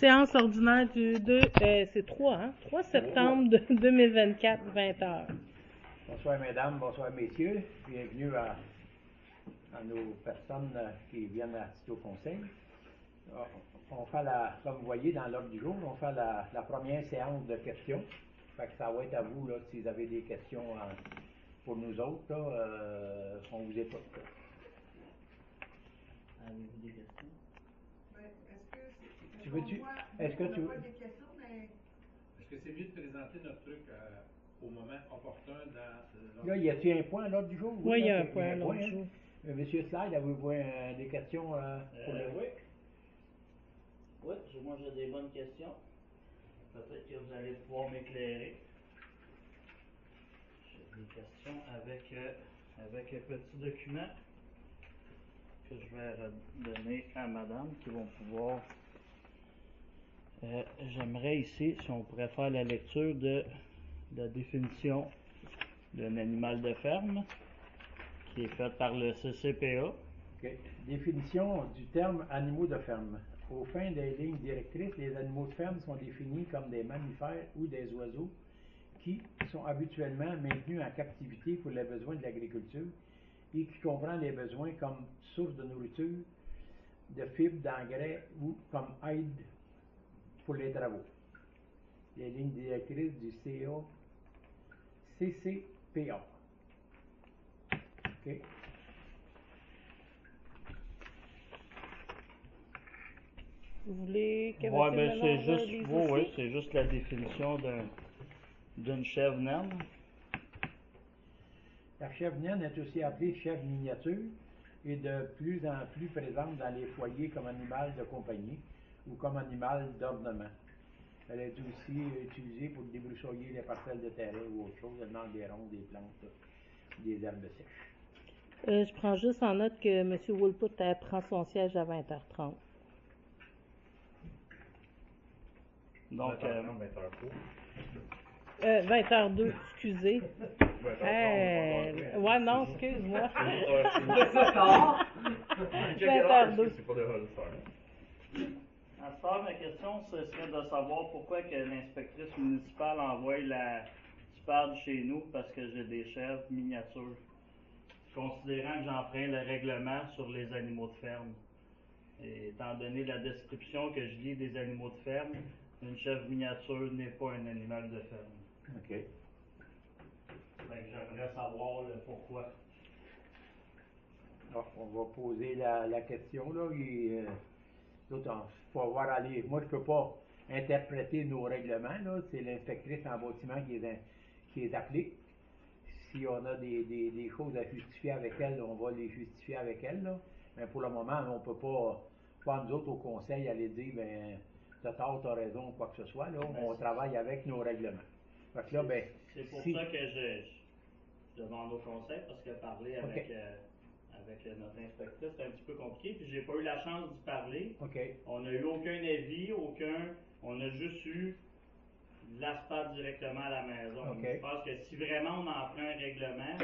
Séance ordinaire du 3 septembre 2024, 20h. Bonsoir mesdames, bonsoir messieurs. Bienvenue à nos personnes qui viennent assister au conseil. On fait comme vous voyez dans l'ordre du jour, on fait la première séance de questions. Fait que ça va être à vous là, si vous avez des questions pour nous autres, là, on vous écoute. Avez-vous des questions? Est-ce que tu veux? Est-ce que c'est mieux de présenter notre truc au moment opportun dans Là, y a-t-il un point à l'ordre du jour? Oui, il y a un point à l'ordre du jour. Monsieur Slide, avez-vous des questions pour le... Oui. Oui, moi j'ai des bonnes questions. Peut-être que vous allez pouvoir m'éclairer. J'ai des questions avec un petit document que je vais donner à madame qui vont pouvoir... J'aimerais ici, si on pourrait faire la lecture de la définition d'un animal de ferme qui est faite par le CCPA. Okay. Définition du terme animaux de ferme. Aux fins des lignes directrices, les animaux de ferme sont définis comme des mammifères ou des oiseaux qui sont habituellement maintenus en captivité pour les besoins de l'agriculture et qui comprend les besoins comme source de nourriture, de fibres, d'engrais ou comme aide pour les travaux. Les lignes directrices du CCPA. OK. Vous voulez que Ouais, M. ben Ménard c'est lise juste, ici? c'est juste la définition d'une chèvre naine. La chèvre naine est aussi appelée chèvre miniature et de plus en plus présente dans les foyers comme animal de compagnie ou comme animal d'ornement. Elle est aussi utilisée pour débroussailler les parcelles de terrain ou autre chose, elle mange des ronds, des plantes, des herbes sèches. Je prends juste en note que M. Woolput prend son siège à 20h30. Donc, 20h02, excusez. Ouais, non, excuse-moi. 20h02. C'est pas de hall à ce stade, ma question, ce serait de savoir pourquoi que l'inspectrice municipale envoie la SPAD chez nous parce que j'ai des chèvres miniatures. Considérant que j'emprunte le règlement sur les animaux de ferme. Et étant donné la description que je lis des animaux de ferme, une chèvre miniature n'est pas un animal de ferme. OK. J'aimerais savoir le pourquoi. Alors, on va poser la question là. Il faut avoir aller. Moi, je peux pas interpréter nos règlements là. C'est l'inspectrice en bâtiment qui les applique. Si on a des choses à justifier avec elle, on va les justifier avec elle là. Mais pour le moment, on peut pas nous autres au conseil aller dire ben t'as tort, t'as raison, quoi que ce soit là. On travaille avec nos règlements. Fait que là, ben, c'est pour ça que je demande au conseil parce que parler avec notre inspectrice, c'est un petit peu compliqué, puis j'ai pas eu la chance d'y parler. Okay. On n'a eu aucun avis, on a juste eu de l'asphalt directement à la maison. Okay. Je pense que si vraiment on en prend un règlement,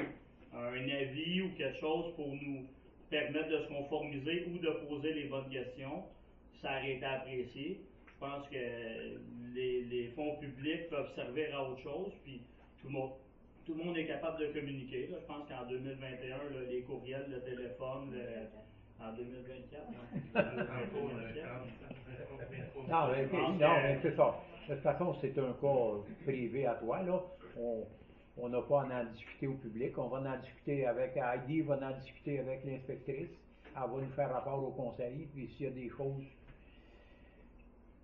un avis ou quelque chose pour nous permettre de se conformiser ou de poser les bonnes questions, ça aurait été apprécié. Je pense que les fonds publics peuvent servir à autre chose, puis tout le monde est capable de communiquer. Là. Je pense qu'en 2021, là, les courriels, le téléphone, en 2024. Non, mais c'est ça. De toute façon, c'est un cas privé à toi, là. On n'a pas à en discuter au public. On va en discuter avec Heidi, va en discuter avec l'inspectrice. Elle va nous faire rapport au conseil. Puis s'il y a des choses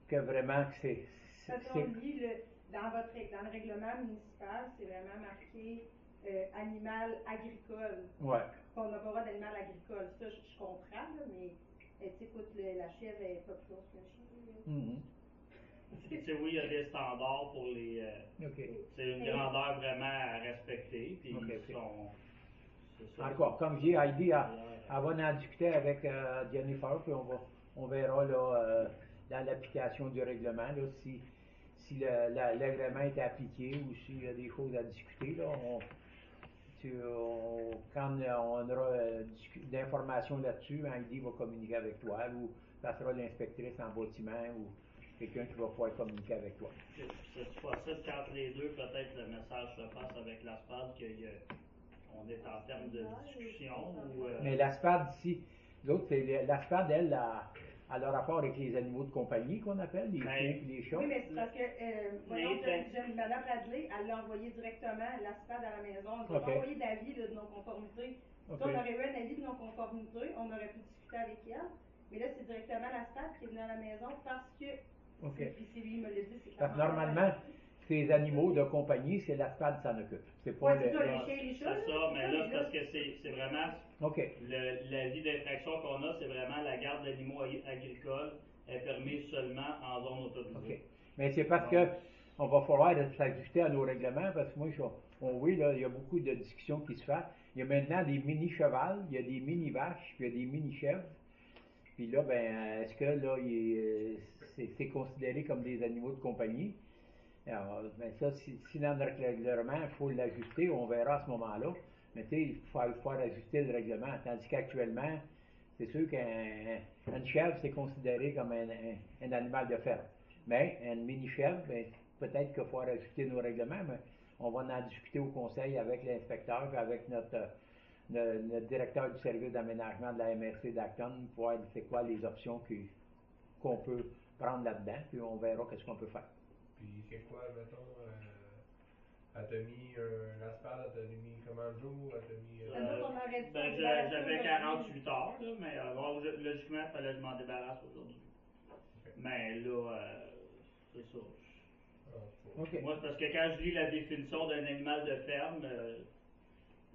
que vraiment que c'est. Quand on lit dans le règlement municipal, c'est vraiment marqué animal agricole. Ouais. On n'a pas le droit d'animal agricole. Ça, je comprends, là, mais écoute, la chèvre est pas plus que la chèvre. Oui, il y a des standards pour les. C'est une grandeur vraiment à respecter. Puis encore, comme je dis, Heidi, elle va en discuter avec Jennifer, puis on verra là, dans l'application du règlement là, si l'agrément est appliqué ou s'il y a des choses à discuter. Là, quand on aura d'informations là-dessus, Heidi va communiquer avec toi ou ça sera l'inspectrice en bâtiment ou quelqu'un qui va pouvoir communiquer avec toi. C'est possible qu'entre les deux, peut-être le message se passe avec l'ASPAD, qu'on est en termes de discussion ou. Mais l'ASPAD ici, l'autre, c'est l'ASPAD, elle a le rapport avec les animaux de compagnie qu'on appelle, les chiens et les chats. Oui, mais c'est parce que, voyons, Mais- Mme Radley, elle l'a envoyé directement l'ASPAD à la maison. On n'a Ok. pas envoyé d'avis là, de non-conformité. Ok. Si on aurait eu un avis de non-conformité, on aurait pu discuter avec elle. Mais là, c'est directement l'ASPAD qui est venu à la maison parce que, Ok. puis c'est lui, il me l'a dit, c'est Parce que clairement normalement, ces animaux de compagnie, c'est l'ASPAD qui s'en occupe. C'est pas Ouais, c'est ça, les chiens et les C'est chats. ça, mais là, c'est parce que c'est vraiment. OK. L'avis d'infraction qu'on a, c'est vraiment la garde d'animaux agricoles est permise seulement en zone autorisée. OK. Mais c'est parce que on va falloir s'ajuster à nos règlements, parce que moi, oui, là, il y a beaucoup de discussions qui se font. Il y a maintenant des mini-chevals, il y a des mini-vaches, puis il y a des mini-chèvres. Puis là, ben, est-ce que là, c'est considéré comme des animaux de compagnie? Alors, ben ça, si dans notre règlement, il faut l'ajuster, on verra à ce moment-là. Mais tu sais, il faut faire ajuster le règlement. Tandis qu'actuellement, c'est sûr qu'une chèvre, c'est considéré comme un animal de ferme. Mais une mini-chèvre, ben, peut-être qu'il faut ajuster nos règlements, mais on va en discuter au conseil avec l'inspecteur et avec notre directeur du service d'aménagement de la MRC d'Acton pour voir c'est quoi les options qu'on peut prendre là-dedans, puis on verra qu'est-ce qu'on peut faire. Puis c'est quoi, mettons, elle t'a mis l'ASPAD, elle t'a mis comment le jour, elle t'a mis... Nous, on aurait dit Ben, qu'on débarrasser j'avais aujourd'hui. 48 heures, là, mais bon, logiquement, il fallait que je m'en débarrasse aujourd'hui. Mais là, c'est ça. OK. Moi, c'est parce que quand je lis la définition d'un animal de ferme,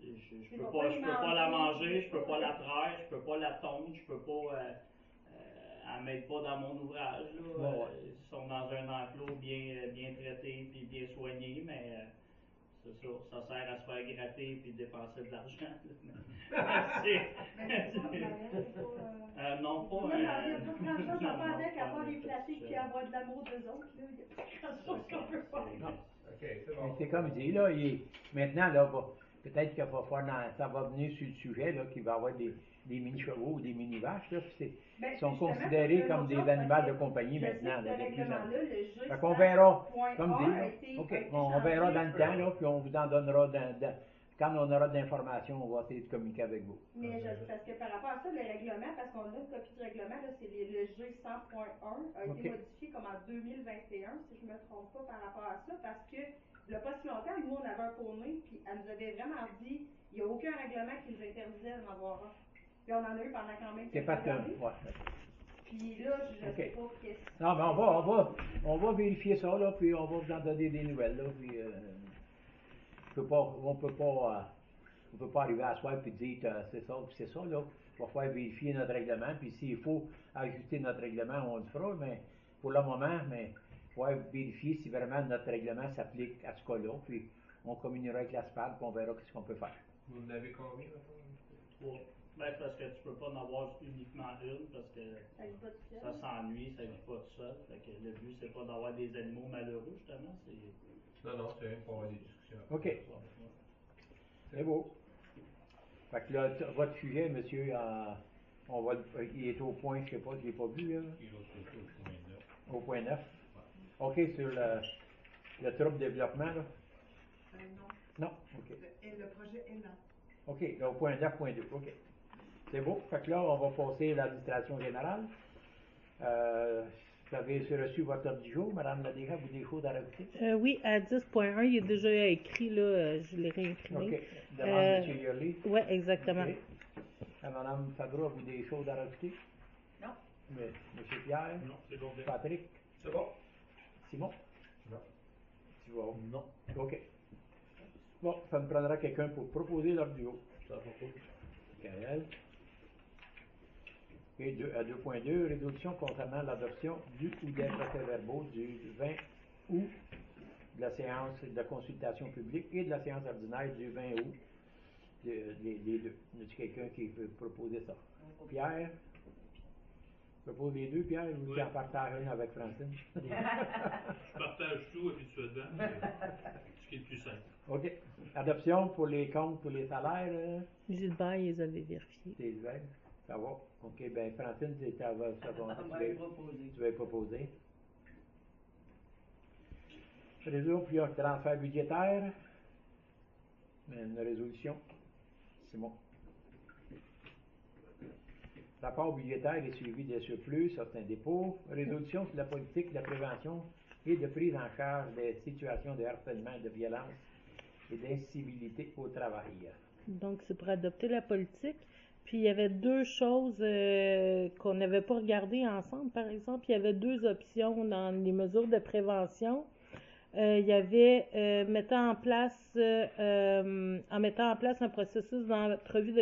je peux pas la manger, je peux pas la traire, je peux pas la tondre, je peux pas. Elle m'aide pas dans mon ouvrage. Là. Ouais, ouais. Ils sont dans un enclos bien traité puis bien soigné, mais c'est ça, ça sert à se faire gratter puis dépenser de l'argent. Non, pas. Il n'y a pas grand-chose à non, faire avec, à pas part les un flatter petit puis avoir de l'amour d'eux autres. Là. Il n'y a pas grand-chose qu'on peut faire. Non. OK, c'est Mais bon. c'est comme dit, là, maintenant, là, peut-être qu'il va falloir, ça va venir sur le sujet, là, qu'il va y avoir des mini-chevaux ou des mini-vaches, là, puis Ben, ils sont justement, considérés c'est comme une des autre chose, animaux parce de que compagnie je sais maintenant, que là, ce de plus en plus. règlement-là, le G Fait qu'on verra, point comme A dit, a là, été- OK, a été on verra changé. dans le temps, là, puis on vous en donnera, quand on aura de l'information, on va essayer de communiquer avec vous. Mais parce que par rapport à ça, le règlement, parce qu'on a une copie du règlement, là, c'est le G 100.1, a été OK. modifié comme en 2021, si je ne me trompe pas par rapport à ça, parce que il n'y a pas si longtemps, nous, on avait un poney, puis elle nous avait vraiment dit, il n'y a aucun règlement qui nous interdisait d'en avoir un. Puis on en a eu pendant quand même C'est quelques parce que, années. ouais. Puis là, je ne OK. sais pas qu'est-ce. Non, mais on va vérifier ça, là, puis on va vous en donner des nouvelles, là, puis on peut pas arriver à soi et dire c'est ça, puis c'est ça, là. On va faire vérifier notre règlement, puis s'il faut ajuster notre règlement, on le fera, mais pour le moment, mais il faut vérifier si vraiment notre règlement s'applique à ce cas-là, puis on communiquera avec l'ASPAD, puis on verra ce qu'on peut faire. Vous en avez combien, mettons? 3. Ben, c'est parce que tu peux pas en avoir uniquement une, parce que Ça y va tout seul. ça s'ennuie, ça vit pas tout seul. Fait que le but, c'est pas d'avoir des animaux malheureux, justement. Non, non, c'est rien pour avoir des discussions. OK. C'est beau. Fait que là, votre sujet, monsieur, il est au point, je sais pas, je l'ai pas vu, là. Et l'autre côté, au point 9. Au point 9. OK, sur le trouble développement, là? Non. Non? OK. Le projet est là. OK, là, au point 9.2. OK. C'est beau. Fait que là, on va passer à l'administration générale. Vous avez reçu votre ordre du jour, Madame Ladéha, vous des choses à rajouter? Oui, à 10.1, il est déjà écrit, là, je l'ai réimprimé. OK. Demande M. Yurley. Oui, exactement. OK. Madame Fabreau, avez-vous des choses à rajouter? Non. Mais, M. Pierre? Non, c'est complet. Patrick? C'est bon? Simon? Non. Tu vas? Non. OK. Bon, ça nous prendra quelqu'un pour proposer l'ordre du jour. Ça propose. Gaël. Et à 2.2, résolution concernant l'adoption du ou des procès-verbaux du 20 août de la séance de consultation publique et de la séance ordinaire du 20 août, les deux. Y a-t-il quelqu'un qui peut proposer ça? Pierre? Propose les deux, Pierre, ou tu Oui. en partages une avec Francine? Je partage tout habituellement, mais ce qui est le plus simple. OK. Adoption pour les comptes, pour les salaires, Gilbert, ils les avaient vérifiés. c'est vrai. Ça va. OK, ben Francine, tu vas proposer. Réseau plusieurs transferts budgétaires. Une résolution. Simon. Rapport budgétaire et suivi des surplus, certains dépôts. Résolution sur la politique de la prévention et de prise en charge des situations de harcèlement et de violence et d'incivilité au travail. Donc, c'est pour adopter la politique. Puis, il y avait deux choses qu'on n'avait pas regardées ensemble. Par exemple, il y avait deux options dans les mesures de prévention. Il y avait en mettant en place un processus d'entrevue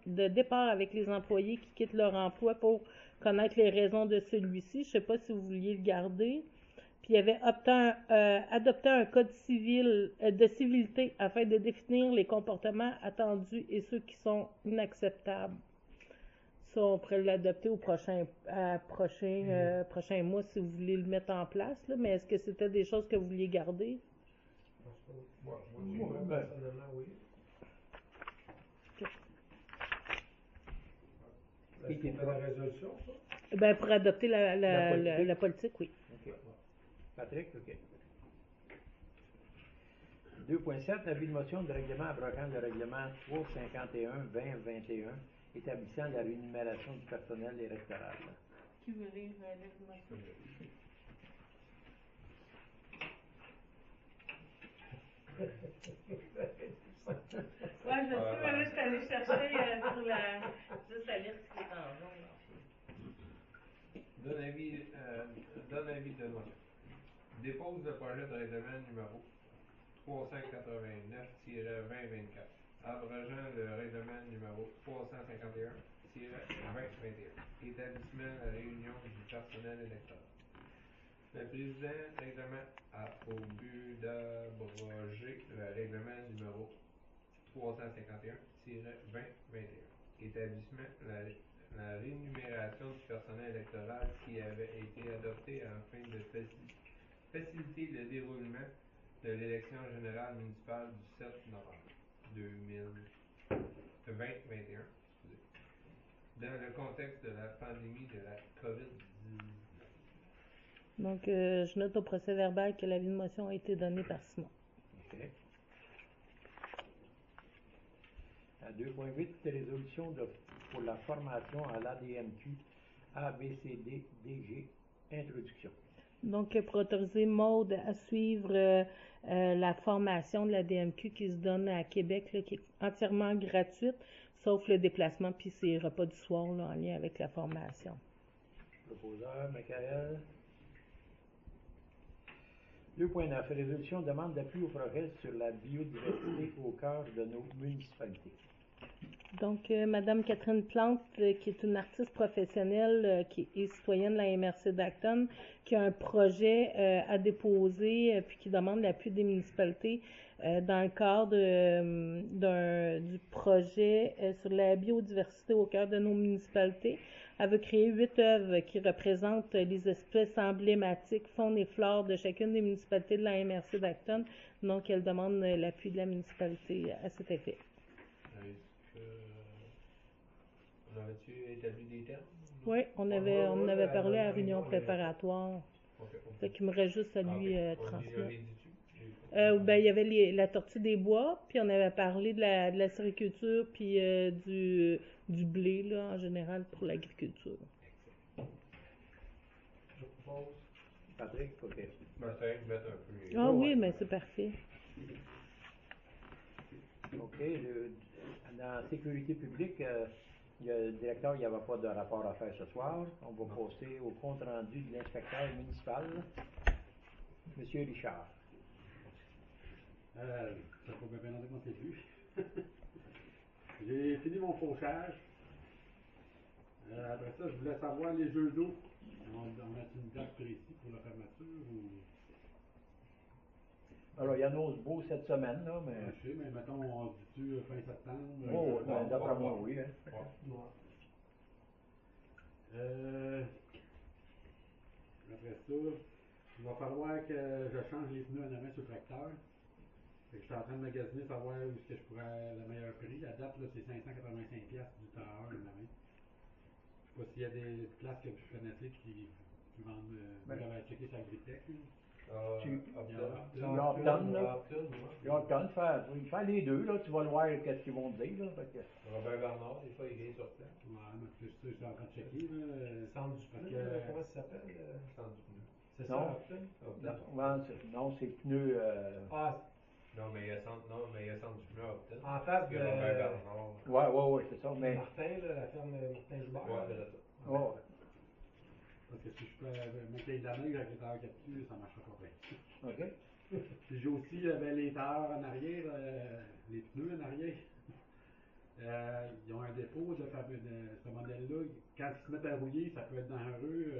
de départ avec les employés qui quittent leur emploi pour connaître les raisons de celui-ci. Je ne sais pas si vous vouliez le garder. Puis il y avait adopté un code civil de civilité afin de définir les comportements attendus et ceux qui sont inacceptables. Ça, on pourrait l'adopter au prochain mois si vous voulez le mettre en place. Là. Mais est-ce que c'était des choses que vous vouliez garder? Moi, personnellement, oui. C'était la résolution, ça? Ben, pour adopter la politique, oui. OK. Patrick, OK. 2.7, avis de motion de règlement abrogant le règlement 351-2021 établissant la rémunération du personnel électoral. Qui veut lire l'avis de motion? Ouais, je sais, mais là, je suis allée chercher juste à lire ce qui est en jaune. Donne avis de motion. Dépose le projet de règlement numéro 389-2024, abrogeant le règlement numéro 351-2021, établissement de la réunion du personnel électoral. Le président règlement a au but d'abroger le règlement numéro 351-2021, établissement la rémunération du personnel électoral qui avait été adopté afin de faciliter le déroulement de l'élection générale municipale du 7 novembre 2021, dans le contexte de la pandémie de la COVID-19. Donc, je note au procès verbal que l'avis de motion a été donné par Simon. OK. À 2.8, résolution pour la formation à l'ADMQ ABCD-DG, introduction. Donc, pour autoriser Maude à suivre la formation de la DMQ qui se donne à Québec, là, qui est entièrement gratuite, sauf le déplacement puis ses repas du soir là, en lien avec la formation. Proposeur, Michael. 2.9, résolution demande d'appui au projet sur la biodiversité au cœur de nos municipalités. Donc, Madame Catherine Plante, qui est une artiste professionnelle qui est citoyenne de la MRC d'Acton, qui a un projet à déposer puis qui demande l'appui des municipalités dans le cadre du projet sur la biodiversité au cœur de nos municipalités. Elle veut créer 8 œuvres qui représentent les espèces emblématiques, faune et flore de chacune des municipalités de la MRC d'Acton. Donc, elle demande l'appui de la municipalité à cet effet. On avait-tu établi des termes? Oui, on avait parlé à la réunion préparatoire. Fait qu'il me reste juste à lui transmettre. Ben, il y avait la tortue des bois, puis on avait parlé de la sériculture, puis du blé, là, en général, pour l'agriculture. Je propose. Patrick, OK. Ben, c'est de mettre un peu les... Ah oui, mais c'est parfait. OK. Dans la sécurité publique, le directeur, il n'y avait pas de rapport à faire ce soir. On va passer au compte-rendu de l'inspecteur municipal, M. Richard. Ça ne faut bien longtemps qu'on ne sait plus. J'ai fini mon fauchage. Après ça, je voulais savoir les jeux d'eau. On a une date précise pour la fermeture ou... Alors, il y en a beau cette semaine, là, mais... Je sais, mais mettons, on dit-tu fin septembre? Oh, ben, d'après moi, oui. Hein. Après ça, il va falloir que je change les pneus en avant sur le tracteur. Fait que je suis en train de magasiner, savoir où est-ce que je pourrais le meilleur prix. La date, là, c'est 585$ du tailleur en avant. Je sais pas s'il y a des places que vous connaissez qui vendent. Vous avez checké sur Agritech. Upton, là. Upton, faire les deux, là, tu vas le voir qu'est-ce qu'ils vont te dire, là. Fait que... Robert Bernard, des fois, il vient sur place. Ouais, mais c'est ça, je suis en train de checker, là. Centre du Parce pneu, que- comment ça s'appelle? Centre du pneu. C'est Non. ça, Upton? Non, c'est pneu. Ah, Non, mais il y a centre du pneu à Upton. en face Il y de a Robert Bernard. Ouais, c'est ça, mais. Martin, là, la ferme Martin Joubert. Ouais, c'est ça. Oh, Parce que si je peux mettre les années avec les tailleurs qu'il y a dessus, ça ne marchera pas bien. OK. Puis j'ai aussi les tailleurs en arrière, les pneus en arrière. Ils ont un dépôt de ce modèle-là. Quand ils se mettent à rouiller, ça peut être dangereux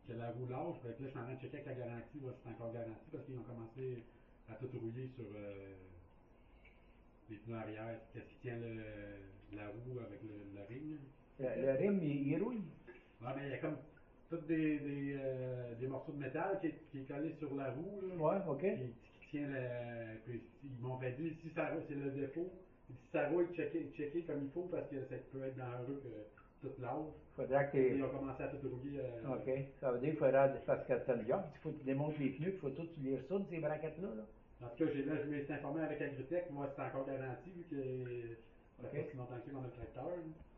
que la roue lâche. Fait que là, je suis en train de checker avec la garantie, voir si c'est encore garanti, parce qu'ils ont commencé à tout rouiller sur les pneus arrière. Qu'est-ce qui tient la roue avec le ring? Le rim, il rouille. Ouais, mais il y a comme tous des morceaux de métal qui est collé sur la roue, là, Ouais, OK. qui tient puis ils m'ont fait dire si ça c'est le défaut, si ça roule, checker comme il faut parce que ça peut être dangereux que tout lâche. Faudra que Ils tu. ont commencé à tout rouiller. OK. Ça veut dire qu'il faudra. Parce que c'est un job, il faut que tu démontes les pneus, il faut tout les ressoudes, ces braquettes-là. Là. En tout cas, je me suis informé avec Agritech, moi c'est encore garanti vu que ça fait OK. pas si longtemps que on a le tracteur. Là.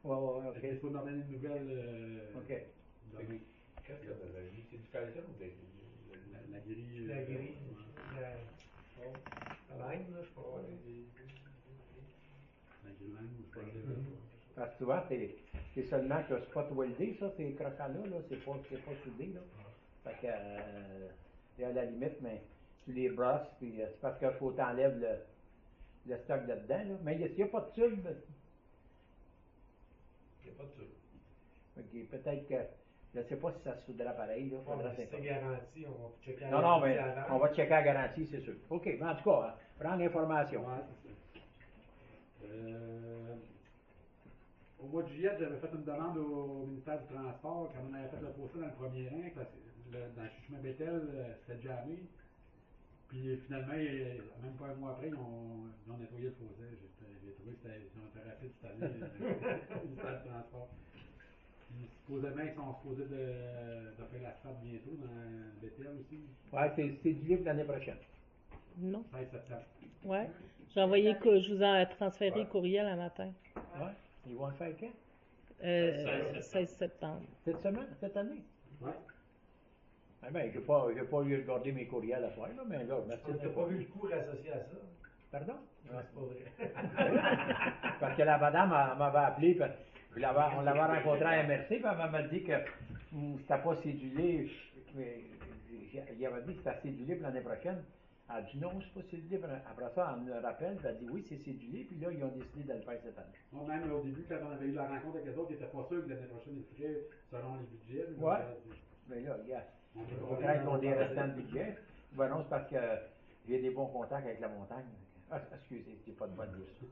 Ouais, Fait qu'il OK. faut m'en donner une nouvelle. OK. Demain. Qu'est-ce que vous avez dit? C'est du calcium ou de La grille. La grille. ouais. La laine, là, je sais pas. La grille lime, je sais pas. Parce que souvent, c'est seulement que c'est pas weldé, ça, ces crochets-là, là, c'est pas soudé, là. Fait que, et à la limite, mais tu les brosses, puis c'est parce qu'il faut t'enlèves le stock de dedans, là. Mais s'il n'y a pas de tube, Il n'y a pas de tube. ok, peut-être que, je ne sais pas si ça se soudera pareil, là. Faudra Si c'est s'informer. garanti, on va checker Non, non, mais avant. on va checker la garantie, c'est sûr. OK, mais en tout cas, hein, prends l'information. Ouais, c'est ça. Au mois de juillet, j'avais fait une demande au ministère du Transport quand on avait fait le procès dans le premier rang, parce que dans le chemin Bethel, c'était jamais. Puis finalement, même pas un mois après, ils ont nettoyé le fossé. J'ai trouvé que ils ont été rapides cette année, le ministère du Transport. Puis supposément, ils sont supposés de faire l'asphalte bientôt dans Bethel aussi, Ouais, c'est du livre l'année prochaine. Non. 16 septembre. Ouais. Je vous ai transféré le courriel un matin. Ouais. Ils vont le faire quand? 16 septembre. Cette semaine, cette année? Ouais. Ah ben, j'ai pas eu regardé mes courriels à soir, là, mais là, merci. On n'a pas vu le coût associé à ça. Pardon? Non, c'est pas vrai. Parce que la madame elle m'avait appelé, puis on l'avait rencontré à MRC, puis elle m'avait dit que c'était pas cédulé. Il avait dit que c'était cédulé pour l'année prochaine. Elle a dit non, c'est pas cédulé. Après ça, elle me rappelle, elle a dit oui, c'est cédulé, puis là, ils ont décidé de le faire cette année. Moi, même au début, quand on avait eu la rencontre avec les autres, ils n'étaient pas sûrs que l'année prochaine, ils feraient selon les budgets. Mais Ouais. Mais là, regarde, on peut au pas contraire, faire ils ont des restants de budget. Ben non, c'est parce que j'ai des bons contacts avec la montagne. Ah, excusez, c'est pas de bonne dire ça.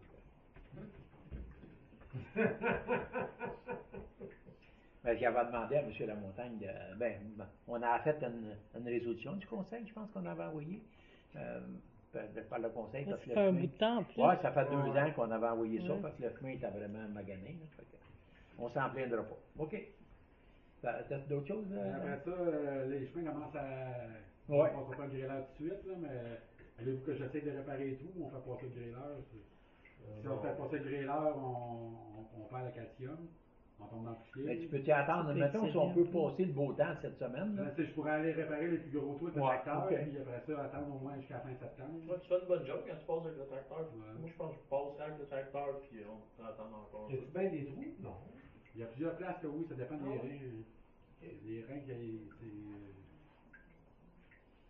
Ben, j'avais demandé à M. Lamontagne, on a fait une résolution du conseil, je pense qu'on avait envoyé par le conseil. Ça parce que fait le un chemin- bout de temps en plus. Ouais, ça fait 2 ans qu'on avait envoyé ça Ouais. parce que le chemin était vraiment magané. Là, fait que on s'en plaindra pas. OK. T'as d'autres choses? Mais après ça, les chemins commencent à. Ouais. On ne pas le grêleur tout de suite, là, mais allez-vous que j'essaie de réparer tout, on fait passer le grêleur. Si on fait passer le grêleur, on perd le calcium, on tombe dans le Mais pied. tu peux-tu attendre, C'est mettons, si on peut excellent. passer le beau temps cette semaine? Là? Je pourrais aller réparer les plus gros toits de Ouais, tracteur, ok. puis après ça, attendre au moins jusqu'à fin septembre. Toi, tu fais une bonne job quand tu passes avec le tracteur. Ouais. Moi, je pense que je passerai avec le tracteur, puis on peut attendre encore. Y a-tu bien des trous? Non. Il y a plusieurs places que oui, ça dépend des Ah ouais. reins. Les reins, c'est.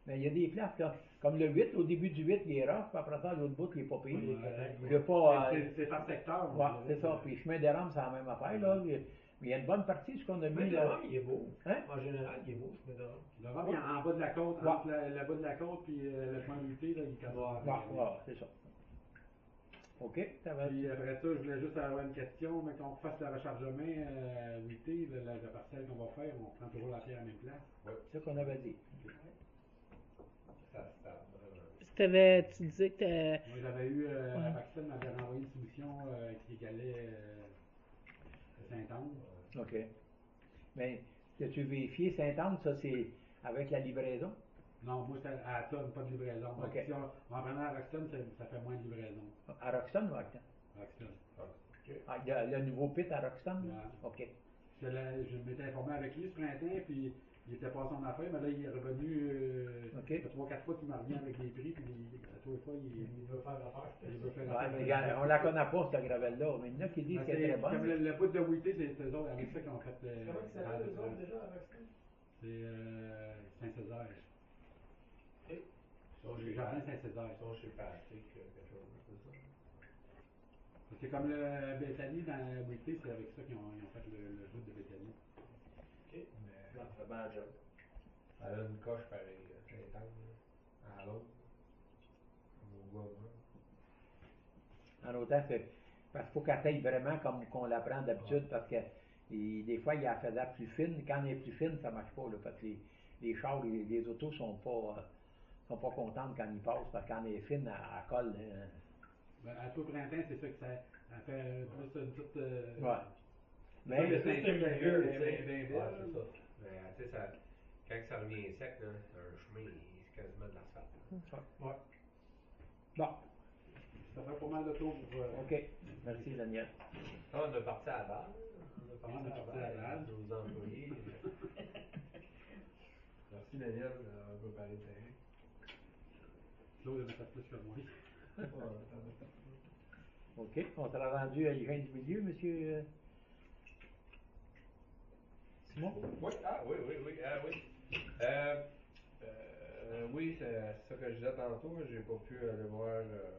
Mais il y a des places, là, comme le 8, au début du 8, il est rough, puis après ça, l'autre bout, il est pas pire. Il veut pas. C'est par secteur. Ouais, c'est ça. Puis chemin des rames, c'est la même affaire, là. Mais il y a une bonne partie, ce qu'on a Mais mis le là. rhum, il est beau. Hein? En général, il est beau, ce médor. Le rhum, il est en bas de la côte, Ouais. entre le bas de la côte puis le point UT, là, il commence. Ouais, c'est ça. OK, ça va. Puis après ça, je voulais juste avoir une question, mais qu'on fasse le rechargement UT, la parcelle qu'on va faire, on prend toujours la pierre à la même place. C'est ce qu'on avait dit. Ça se tape Tu disais que Moi, j'avais eu, la parcelle m'avait renvoyé une soumission qui égalait Saint-Anne. OK. Mais, as-tu vérifié Saint-Anne, ça, c'est avec la livraison? Non, moi, c'est à la tonne, pas de livraison. Donc, OK. si on en prenant à Roxton, ça fait moins de livraison. À Roxton ou à Roxton? Roxton. Ah, il y a le nouveau pit à Roxton? Ouais. OK. Parce que là, je m'étais informé avec lui ce printemps, puis il était passé en affaire, mais là, il est revenu. OK. Il y a 3-4 fois qu'il me revient avec des prix, puis à tous les fois, Il veut faire l'affaire. il veut faire Ouais, affaire. mais regarde, on la connaît pas, cette gravelle-là. Mais il y en a qui disent Mais qu'elle est très bonne. comme le bout de Wheatley, c'est eux autres avec ça qu'ils ont fait. Comment ils s'appellent eux autres déjà à Roxton? C'est Saint-Césaire. Ok. Le jardin Saint-Césaire. Ils sont chez Patrick, quelque chose, c'est ça? C'est comme le Bethany dans Wheatley, c'est avec ça qu'ils ont fait le bout de Bethany. Ok. Mais Ça fait bien job. elle a une coche pareille, Saint-Anne, à l'autre. Au bois brun. En autant, c'est parce qu'il faut qu'elle taille vraiment comme qu'on la prend d'habitude, parce que des fois, il la faisait plus fine. Quand elle est plus fine, ça marche pas, là, parce que les chars, les autos sont pas contentes quand ils passent, parce que quand elle est fine, elle colle. Ben, à tout printemps, c'est ça que ça fait plus une toute. Ouais. Mais Mais, c'est un milieu, tu sais. Ouais, c'est ça. Mais tu sais, quand ça revient sec, là, c'est un chemin, c'est quasiment de l'asphalte. Ouais. bon, Ça fait pas mal de tours pour. OK. Merci, Daniel. Ah, on a parti à la balle. On On a parti à la balle. Nos employés. Merci, Daniel, d'avoir préparé le terrain. Claude en a fait plus que moi. OK. On sera rendu à l'hygiène du milieu, monsieur Simon? Oui, oui, c'est ça que je disais tantôt. J'ai pas pu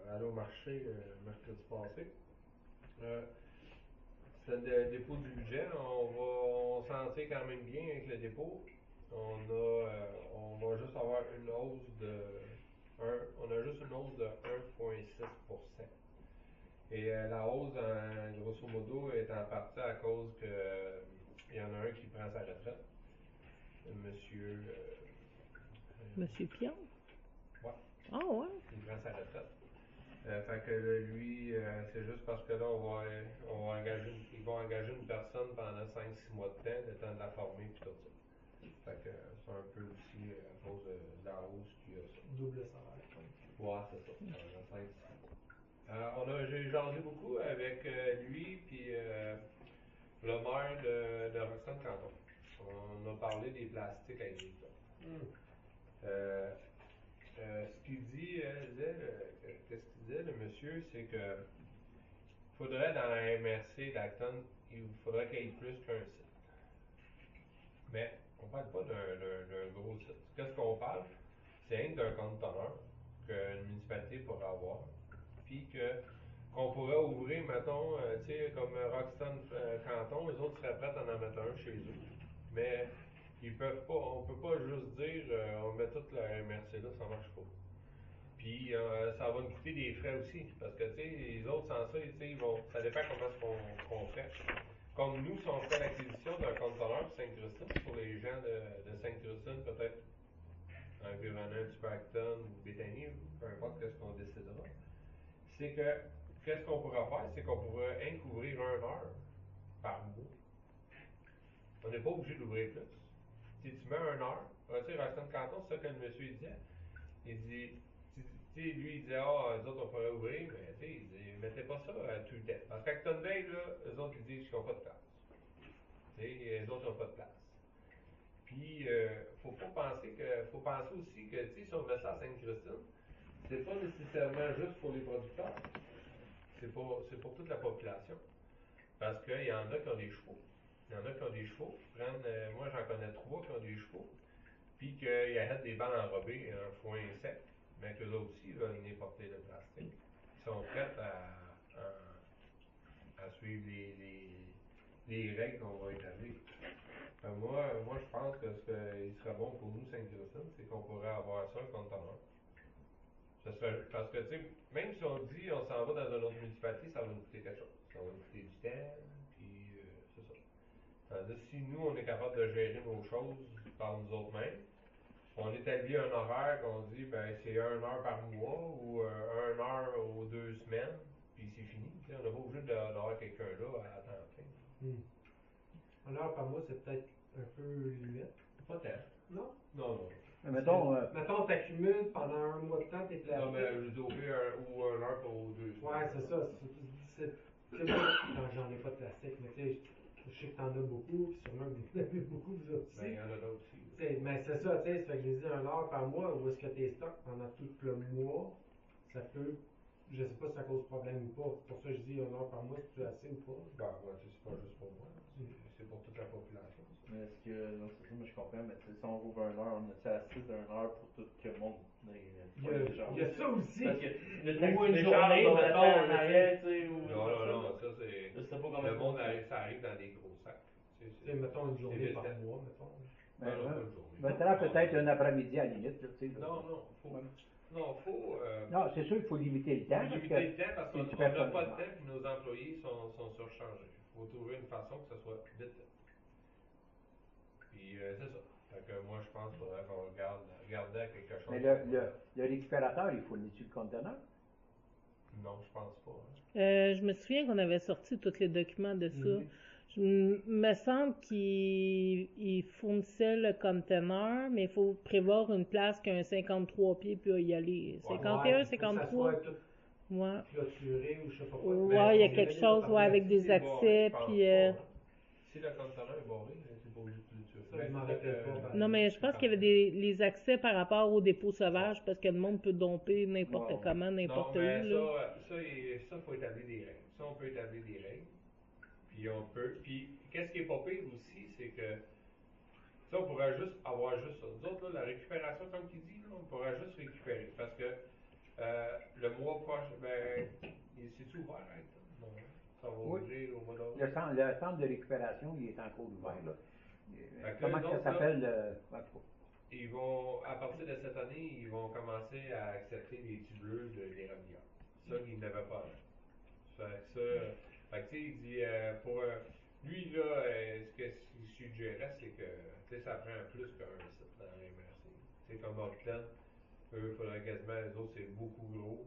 aller au marché mercredi passé. C'est le dépôt du budget. On s'en tire quand même bien avec le dépôt. On va juste avoir une hausse on a juste une hausse de 1,6%. Et la hausse, grosso modo, est en partie à cause que il y en a un qui prend sa retraite. Monsieur. Monsieur Pion? Ouais. Ah ouais? Il prend sa retraite. Fait que lui, c'est juste parce que là, ils vont engager une personne pendant 5-6 mois de temps, le temps de la former et tout ça. Fait que c'est un peu aussi à cause de la hausse qu'il y a ça. Double salaire. Ouais, c'est ça. Pendant 5-6 mois. J'ai jasé beaucoup avec lui puis le maire de Roxton Canton. On a parlé des plastiques agricoles. Ce qu'il dit, qu'est-ce qu'il disait, le monsieur, c'est que faudrait dans la MRC d'Acton, il faudrait qu'il y ait plus qu'un site. Mais on parle pas d'un gros site. Qu'est-ce qu'on parle? C'est rien que d'un conteneur qu'une municipalité pourrait avoir. Puis qu'on pourrait ouvrir, mettons, tu sais, comme Roxton Canton, eux autres seraient prêts à en mettre un chez eux. Mais ils peuvent pas, on peut pas juste dire on met toute la MRC là, ça marche pas. Puis ça va nous coûter des frais aussi, parce que tu sais, les autres sans ça, tu sais, ça dépend comment qu'on fait. Comme nous, si on fait l'acquisition d'un conteneur pour Sainte-Christine, pour les gens de Sainte-Christine, peut-être environnant un petit peu Acton ou Béthanie, peu importe ce qu'on décidera, c'est que qu'est-ce qu'on pourrait faire, c'est qu'on pourrait couvrir 1 heure par mois. On n'est pas obligé d'ouvrir plus. Si tu mets 1 heure, tu sais, Roxton Canton, c'est ça que le monsieur disait. Il dit, tu sais, lui, il disait, eux autres, on pourrait ouvrir, mais tu sais, il dit, mettez pas ça tout le temps. Parce qu'Actonville, là, eux autres, ils disent qu'ils n'ont pas de place. Tu sais, eux autres, ils n'ont pas de place. Puis, faut penser aussi que, tu sais, si on met ça à Sainte-Christine, c'est pas nécessairement juste pour les producteurs. C'est pour toute la population. Parce qu'il y en a qui ont des chevaux. Il y en a qui ont des chevaux. Moi, j'en connais 3 qui ont des chevaux. Puis qu'ils achètent des bancs enrobés en foin sec. Mais qu'eux aussi veulent venir porter le plastique. Ils sont prêts à suivre les règles qu'on va établir. Moi, je pense que ce qui serait bon pour nous, Sainte-Christine, c'est qu'on pourrait avoir ça, un conteneur. Parce que, tu sais, même si on dit on s'en va dans une autre municipalité, ça va nous coûter quelque chose. Ça va nous coûter du temps, puis c'est ça. Tandis que si nous, on est capable de gérer nos choses par nous autres mêmes, on établit un horaire qu'on dit, ben c'est 1 heure par mois ou 1 heure aux 2 semaines, puis c'est fini. T'sais, on n'est pas obligé d'avoir quelqu'un là à temps plein. 1 heure par mois, c'est peut-être un peu limite. Pas tant. Non? Non. Mais mettons, Mettons, t'accumules pendant un mois de temps tes Non, mais plastiques. je doper ou un heure pour 2 semaines. Ouais, c'est ça. Tu sais, moi, j'en ai pas de plastique, mais tu sais, je sais que t'en as beaucoup, puis sûrement que vous en avez beaucoup, vous aussi. Ben, il y en a d'autres aussi. Tu sais, mais c'est ça, tu sais, ça fait que j'ai dit 1 heure par mois, où est-ce que tes stocks pendant tout le mois, ça peut, je sais pas si ça cause problème ou pas. C'est pour ça que je dis 1 heure par mois, c'est assez ou pas. Ben, ouais, c'est pas juste pour moi, c'est pour toute la population. Mais est-ce que, non, c'est ça, mais je comprends, mais tu sais, si on rouvre 1 heure, on a assez d'1 heure pour tout le monde. Il y a ça aussi. Parce que le Ou une les journée, gens, mettons, en là, arrière, tu sais, ou. Non, ça c'est. Je sais pas comment Le monde arrive, ça arrive dans des gros sacs. Tu sais, mettons une journée par évident. mois, mettons. Non, non, pas une journée. maintenant, peut-être un après-midi à la limite. Là, tu sais, là. Faut. Non, c'est sûr qu'il faut limiter le temps. parce Limiter que le temps parce si qu'on tu n'a fais pas de pas- temps et nos employés sont surchargés. Il faut trouver une façon que ça soit vite. Puis c'est ça. Fait que moi je pense qu'il faudrait qu'on regarde à quelque chose. Mais le récupérateur, il fournit-tu le conteneur? Non, je pense pas. Hein. Je me souviens qu'on avait sorti tous les documents de ça. Mhm. Me semble qu'il fournissait le conteneur, mais il faut prévoir une place qu'un 53 pieds peut y aller. 51, Ouais, 53? faut que ça soit tout Ouais. clôturé ou je sais pas quoi. Ouais, il y a Mais quelque on chose, est ouais, avec des Si c'est barré, accès, je pense puis... pas, hein. Si le conteneur est barré, c'est pas obligé de clôturer. Ça, je m'en rappelle pas, Non, mais je pense qu'il y avait les accès par rapport au dépôt sauvage, parce que le monde peut domper n'importe Ouais, ouais. comment, n'importe où, Non, mais là. ça, faut établir des règles. Ça, on peut établir des règles. Puis on peut. Puis, qu'est-ce qui est pas pire aussi, c'est que. Ça, on pourrait juste avoir juste ça. Nous autres, là, la récupération, comme tu dis, là, on pourrait juste récupérer. Parce que le mois prochain, ben, c'est-tu ouvert, hein? Non, ça va Oui. ouvrir au mois d'août. Le centre de récupération, il est encore ouvert. Là. Fait que Comment eux ça autres, s'appelle? Ils vont, à partir de cette année, ils vont commencer à accepter les tubuleuses d'érablière. Ça, ils n'avaient pas avant. Fait que tu sais, il dit, lui, là, ce qu'il suggérait, c'est que, tu sais, ça prend plus qu'un site dans la MRC. Tu sais, comme Ogden, eux, il faudrait quasiment, les autres, c'est beaucoup gros.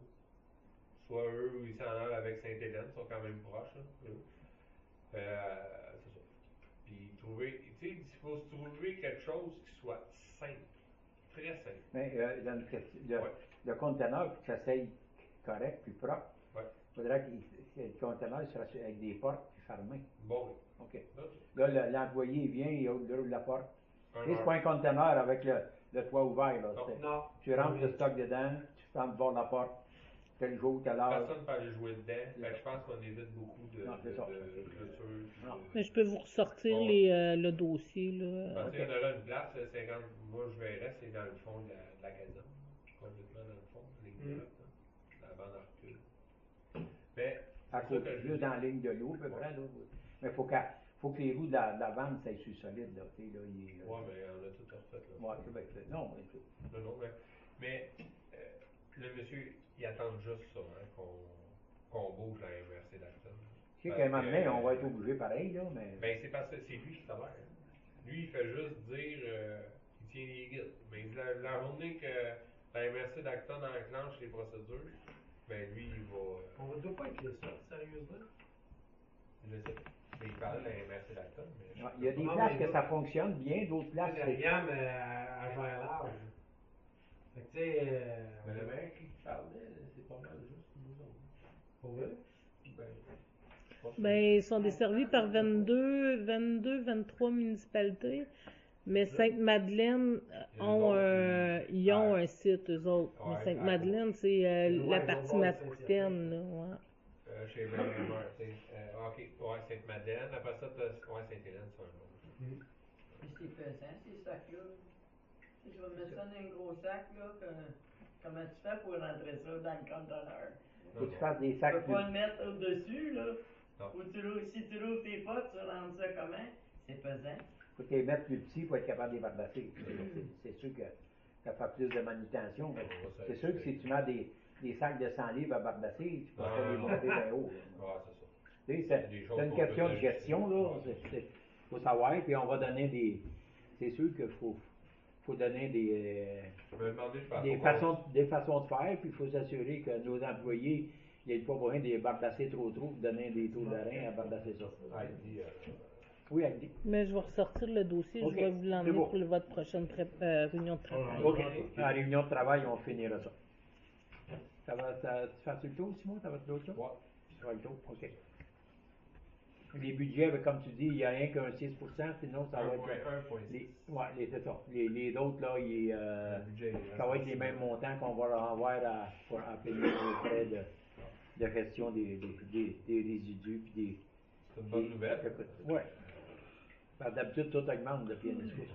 Soit eux, ou ils s'en allent avec Sainte-Hélène, ils sont quand même proches, là, eux. C'est ça. Puis trouver, tu sais, il faut se trouver quelque chose qui soit simple, très simple. Mais dans une question, Ouais. le conteneur, pour que ça soit correct puis propre, Ouais. il faudrait que le conteneur soit avec des portes puis fermées. Bon, OK. là, Là, l'employé vient, il ouvre la porte. un Et c'est pas un conteneur avec le toit ouvert. Là. Non. C'est- Non. Tu rentres le stock dedans, tu fermes de bord la porte, tel jour, telle heure. Personne ne peut aller jouer dedans. Fait que je pense qu'on évite beaucoup de Non, c'est ça. clôtures. Non. Mais je peux vous ressortir Bon. le dossier, là. Parce qu'il y en aurait une place, 50, moi je verrais, c'est dans le fond de la caserne. Complètement dans le fond, ligne droite, là, la bande à recul. Mais, À c'est ça côté, que je juste dis. dans la ligne de l'eau, à peu près. Là. Mais il faut que les roues de la vanne soient sur solide. Là, tu sais, là, Ouais, mais on a tout refait là. Ouais, non, mais c'est- Non, mais le monsieur, il attend juste ça, hein, qu'on bouge la MRC d'Acton. je sais qu'à un moment donné, on va être obligé pareil, là, mais. Ben, c'est parce que c'est lui qui travaille. Hein. Lui, il fait juste dire, il tient les guides. Mais la journée que la MRC d'Acton enclenche les procédures, ben lui, il va. On ne doit pas écrire ça, sérieusement. Je sais pas. Mais il parle de la MRC d'Acton, mais. Ouais, il y a des Non, places mais que ça fonctionne bien, d'autres places, La c'est. Riam, elle gère large. Fait que, tu sais, Mais le mec qui parlait, c'est pas mal juste nous autres. pour vrai? Ben, je sais pas si- Ben, ils sont desservis par 23 municipalités, mais Sainte-Madeleine ils ont un site, eux autres. Mais Ouais, Sainte-Madeleine, c'est la partie mascoutaine, là, ouais. Chez Bremer, tu sais. Ok, ouais, Sainte-Madeleine. Après ça, t'as. Ouais, Sainte-Hélène, c'est un autre. Puis c'est pesant, ces sacs-là. Si je vais mettre ça dans un gros sac, là, comment tu fais pour rentrer ça dans le conteneur? Faut que tu fasses des Tu sacs peux plus. pas le mettre au-dessus, là. Non. Ou si tu rouvres tes potes, tu rentres ça comment? C'est pesant. Faut que tu les mettes plus petits pour être capable de les bardasser. C'est sûr que ça fait plus de manutention. mais c'est sûr que si tu mets des sacs de 100 livres à bardasser, tu peux pas les monter bien haut. là. Ouais, c'est ça. Tu sais, Des c'est choses une qu'on question peut de gestion, là. Faut savoir, puis on va donner des. C'est sûr qu'il faut donner Je me demandais, je des façons de faire, puis il faut s'assurer que nos employés, il n'y ait pas moyen de les bardasser trop, puis donner des taux de rein à bardasser ça. Ah, il dit, Oui, Andy. Mais je vais ressortir le dossier, Ok, je vais vous l'emmener c'est beau. pour votre prochaine réunion de travail. OK. À la réunion de travail, on finira ça. Tu fais le tour, Simon? Ça va être d'autres choses? Ouais. Ça va le tour, OK. Les budgets, ben, comme tu dis, il n'y a rien qu'un 6%, sinon ça va être... 1.6. Oui, c'est ça. Les autres, là, Le budget, ça va être les mêmes montants qu'on va leur avoir à payer aux frais de gestion des résidus. Puis C'est une bonne nouvelle. Oui. D'habitude, tout augmente depuis une escousse.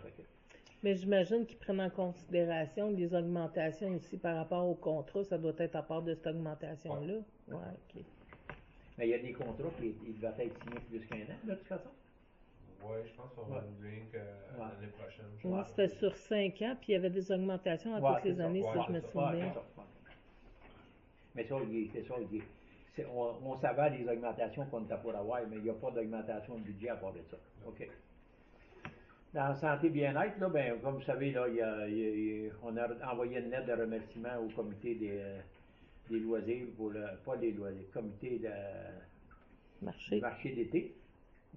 Mais j'imagine qu'ils prennent en considération les augmentations aussi par rapport au contrat. Ça doit être à part de cette augmentation-là. Ouais, OK. Mais il y a des contrats qui ils devaient être signés plus qu'un an, de toute façon. Oui, je pense qu'on va renouveler l'année prochaine. Ouais, c'était sur 5 ans, puis il y avait des augmentations à toutes les années, si je me souviens. Mais ça, c'est ça. On savait les augmentations qu'on était pour avoir, mais il n'y a pas d'augmentation de budget à part de ça. OK. Dans santé bien-être, là, ben, comme vous savez, là, on a envoyé une lettre de remerciement au comité des loisirs, pas des loisirs, comité de marché d'été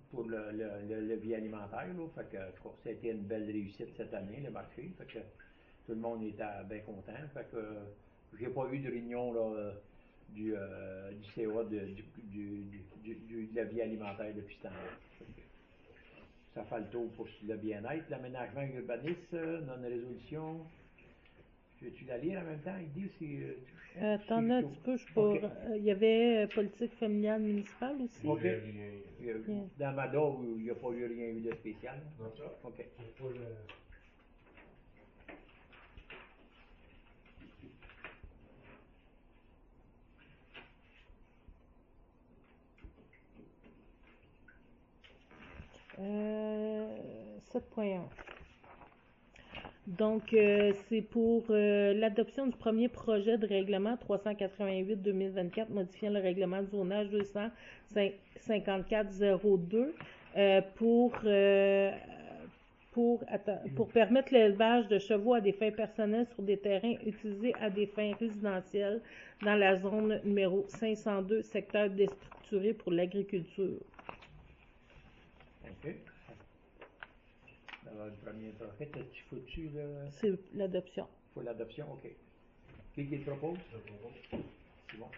pour le vie alimentaire. Là, fait que je crois que ça a été une belle réussite cette année, le marché. Fait que tout le monde était bien content. Fait que j'ai pas eu de réunion là, du CA de la vie alimentaire depuis ce temps-là. Ça fait le tour pour le bien-être. L'aménagement et l'urbanisme, non-résolution. Veux-tu la lire en même temps? Il dit attends un petit peu, il y avait politique familiale municipale aussi. OK. Dans Mada, il n'y a pas eu rien eu de spécial. Non, OK. Euh, 7.1. Donc, c'est pour l'adoption du premier projet de règlement 388-2024 modifiant le règlement de zonage 254-02 pour permettre l'élevage de chevaux à des fins personnelles sur des terrains utilisés à des fins résidentielles dans la zone numéro 502, secteur déstructuré pour l'agriculture. OK. Alors, le premier projet, tu foutu là? C'est l'adoption. Il faut l'adoption, OK. Qui le propose? C'est bon.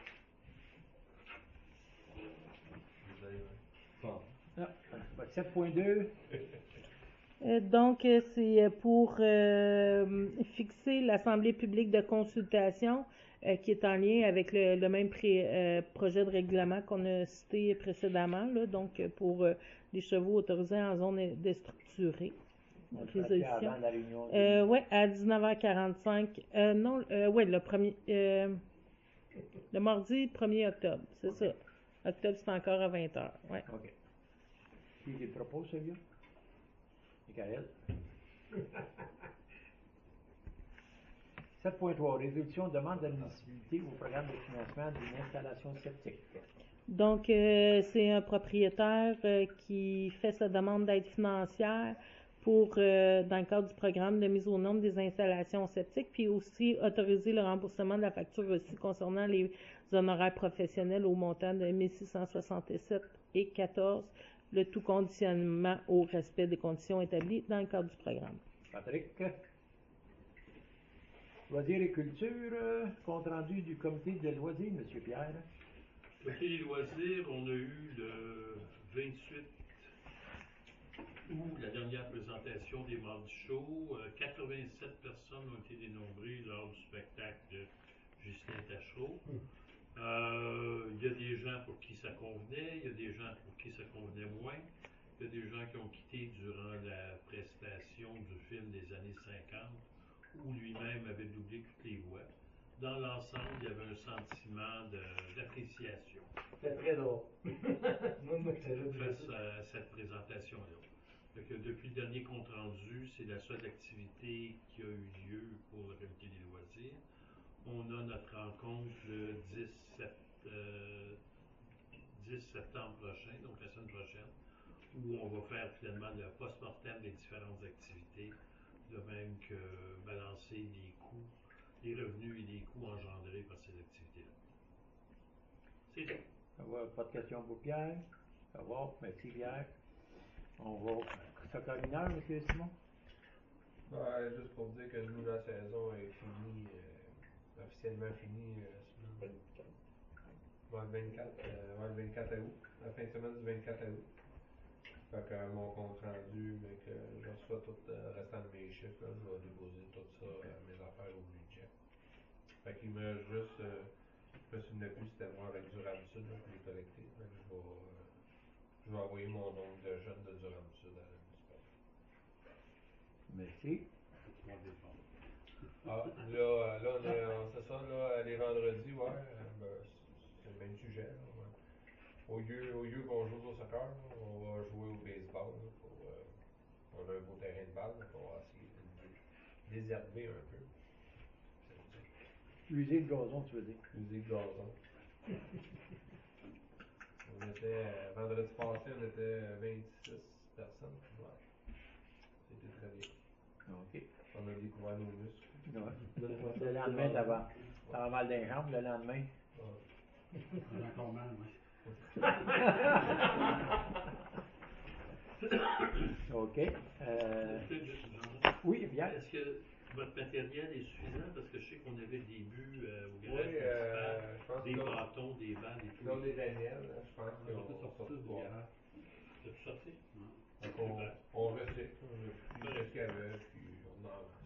Bon. Ah, 7.2. Donc, c'est pour fixer l'Assemblée publique de consultation qui est en lien avec le même projet de règlement qu'on a cité précédemment, là, donc pour les chevaux autorisés en zone déstructurée. Résolution. Oui, à 19h45. Non, oui, le mardi 1er octobre, c'est ça. Octobre, c'est encore à 20h. Ouais. OK. Qui le propose, celui-là? Michael. 7.3. Résolution demande d'admissibilité au programme de financement d'une installation septique. Donc, c'est un propriétaire qui fait sa demande d'aide financière pour, dans le cadre du programme de mise aux normes des installations septiques, puis aussi autoriser le remboursement de la facture reçue concernant les honoraires professionnels au montant de 1667,14, le tout conditionnement au respect des conditions établies dans le cadre du programme. Patrick. Loisirs et culture, compte rendu du comité de loisirs, M. Pierre. Côté des loisirs, on a eu le 28 août, la dernière présentation des Mardis Show. 87 personnes ont été dénombrées lors du spectacle de Justin Tachereau. Il y a des gens pour qui ça convenait, il y a des gens pour qui ça convenait moins. Il y a des gens qui ont quitté durant la prestation du film des années 50, où lui-même avait doublé toutes les voix. Dans l'ensemble, il y avait un sentiment d'appréciation. C'était très drôle. Moi, cette présentation-là. Depuis le dernier compte-rendu, c'est la seule activité qui a eu lieu pour le comité des loisirs. On a notre rencontre le 10 septembre prochain, donc la semaine prochaine, où on va faire finalement le post-mortem des différentes activités, de même que balancer les coûts, les revenus et les coûts engendrés par ces activités-là. C'est tout. Pas de questions pour Pierre? Ça va, merci Pierre. On va. Soccer mineur, M. Simon? Juste pour dire que nous, la saison est finie, officiellement finie, le 24 août, la fin de semaine du 24 août. Fait que mon compte rendu, mais que je reçois tout le restant de mes chiffres, là, je vais déposer tout ça, mes affaires au budget. Fait qu'il me reste juste, je me souviens plus si c'était moi avec Durham Sud, là, pour les collecter. Fait que je vais envoyer mon nombre de jeunes de Durham Sud à la municipalité. Merci. Là, c'est ça, là, les vendredis, c'est le même sujet, là, ouais. Au lieu qu'on joue au soccer, là, on va jouer au baseball, là, on a un beau terrain de balle, donc on va essayer de désherber un peu. User de gazon, tu veux dire? User de gazon. Vendredi passé, on était 26 personnes. Ouais. C'était très bien. OK. On a découvert nos muscles. Ouais. Le lendemain, t'avais mal dans les jambes, le lendemain. Ouais. On a encore mal, oui. OK. Oui, bien. Est-ce que votre matériel est suffisant? Parce que je sais qu'on avait des buts au garage Oui, municipal, je pense des bâtons, des balles et tout. Dans les Daniel, je pense qu'on peut sortir du garage. C'est tout sorti? Donc on recycle, on a plus ce qu'il y avait, puis on en lance.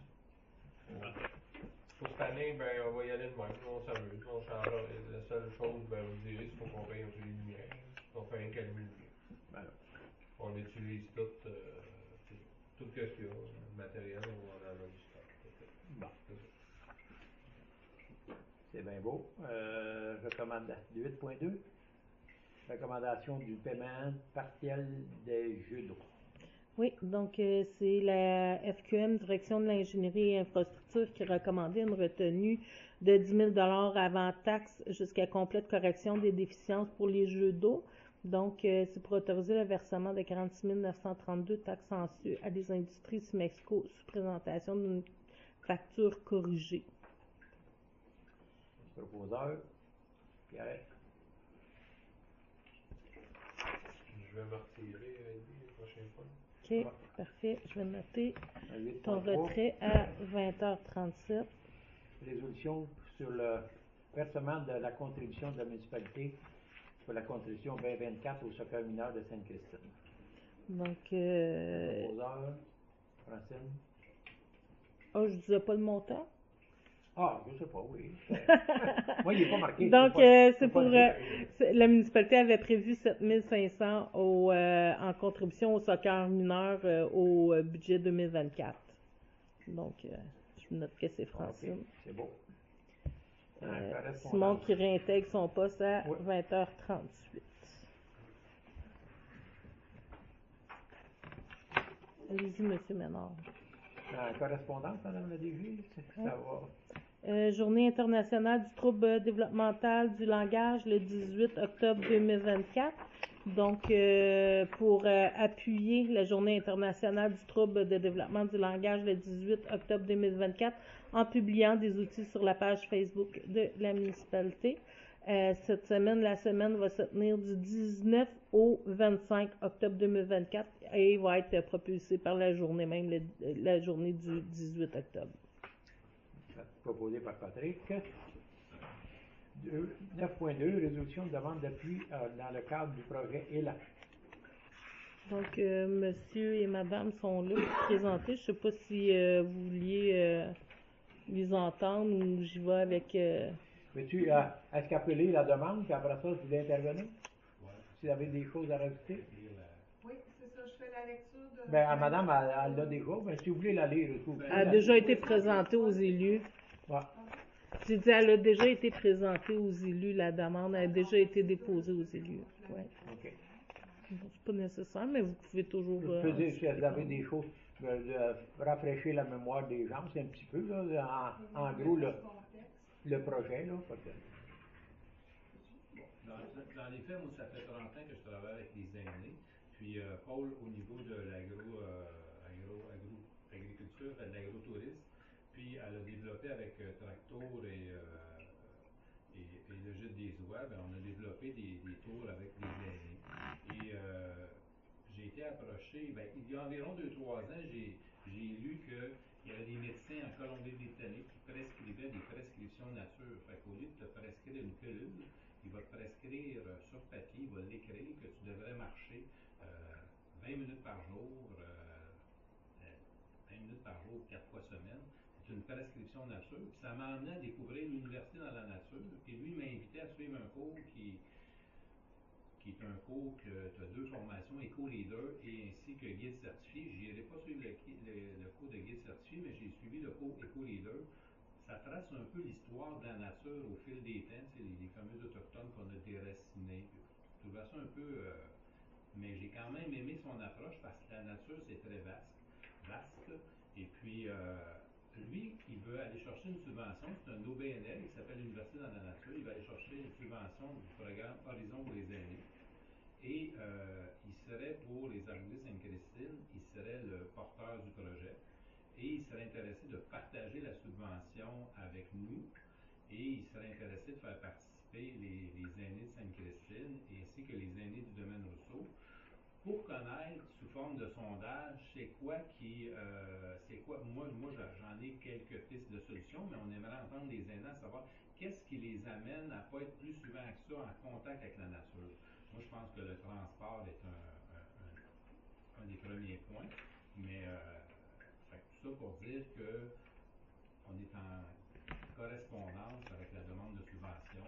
Pour cette année, on va y aller de même, on s'amuse, on change. La seule chose, vous direz, c'est qu'il faut qu'on paye un peu les lumières. On fait rien qu'allumer le lumière. On utilise tout ce qu'il y a, le matériel, on en a du stock. Bon. C'est bien beau. Recommandation 8.2. Recommandation du paiement partiel des jeux d'eau. Oui, donc c'est la FQM, Direction de l'ingénierie et infrastructure, qui recommandait une retenue de 10 000 avant taxe jusqu'à complète correction des déficiences pour les jeux d'eau. Donc, c'est pour autoriser le versement de 46 932 taxes en su à des industries sous Mexico sous présentation d'une facture corrigée. Proposeur, Pierre. Je vais me retirer la prochaine fois. OK, parfait. Je vais noter ton 8.3. retrait à 20h37. Résolution sur le versement de la contribution de la municipalité pour la contribution 2024 au soccer mineur de Sainte-Christine. Donc, Proposeur, Francine. oh, je disais pas le montant? Ah, je sais pas, oui. Moi, il n'est pas marqué. Donc, c'est pour... la municipalité avait prévu 7 500 en contribution au soccer mineur au budget 2024. Donc, je note que c'est Francine. Okay, c'est beau. Simon qui réintègre son poste à 20h38. Allez-y, M. Ménard. Correspondance, Mme la DG, ça va. Journée internationale du trouble développemental du langage le 18 octobre 2024. Donc, pour appuyer la Journée internationale du trouble de développement du langage le 18 octobre 2024 en publiant des outils sur la page Facebook de la municipalité. Cette semaine, la semaine va se tenir du 19 au 25 octobre 2024 et va être propulsée par la journée même, la journée du 18 octobre. Proposé par Patrick. 9.2, résolution de demande d'appui dans le cadre du projet ELA. Donc, monsieur et madame sont là pour présenter. Je ne sais pas si vous vouliez les entendre ou j'y vais avec... Veux-tu, est-ce qu'elle peut lire la demande, puis après ça, vous voulez intervenir? Si vous avez des choses à rajouter? Oui, c'est ça, je fais la lecture de... Ben, madame, elle l'a déjà, mais si vous voulez la lire, elle a déjà été présentée aux élus. Ouais. J'ai dit, elle a déjà été présentée aux élus, la demande a déjà été déposée aux élus. Ouais. OK. C'est pas nécessaire, mais vous pouvez toujours... Je peux dire, si vous avez des choses, rafraîchir la mémoire des gens, c'est un petit peu, là, en gros, le projet, là. Dans les faits, moi, ça fait 30 ans que je travaille avec les aînés. Puis, Paul, au niveau de l'agriculture, de l'agrotourisme, puis elle a développé avec Tractor et le gîte des oies, on a développé des tours avec les aînés. Et j'ai été approché, ben, il y a environ 2-3 ans, j'ai lu qu'il y avait des médecins en Colombie-Britannique qui prescrivaient des prescriptions nature. Fait qu'au lieu de te prescrire une pilule, il va te prescrire sur papier, il va l'écrire que tu devrais marcher 20 minutes par jour, 20 minutes par jour, 4 fois semaine. C'est une prescription nature. Puis ça m'a amené à découvrir l'université dans la nature. Puis lui m'a invité à suivre un cours qui est un cours que tu as 2 formations, éco-leader et ainsi que guide certifié. Je n'irai pas suivre le cours de guide certifié, mais j'ai suivi le cours éco-leader. Ça trace un peu l'histoire de la nature au fil des temps, les fameux autochtones qu'on a déracinés. Je trouvais ça un peu... mais j'ai quand même aimé son approche parce que la nature, c'est très vaste. Et puis, lui, il veut aller chercher une subvention. C'est un OBNL qui s'appelle l'Université dans la nature. Il va aller chercher une subvention du programme Horizon pour les aînés. Et il serait pour les Argolis Sainte-Christine, il serait le porteur du projet. Et il serait intéressé de partager la subvention avec nous. Et il serait intéressé de faire participer les aînés de Sainte-Christine ainsi que les aînés du domaine Rousseau pour connaître sous forme de sondage c'est quoi, moi j'en ai quelques pistes de solutions, mais on aimerait entendre les aînés à savoir qu'est-ce qui les amène à ne pas être plus souvent que ça en contact avec la nature. Moi je pense que le transport est un des premiers points, mais tout ça pour dire que on est en correspondance avec la demande de subvention.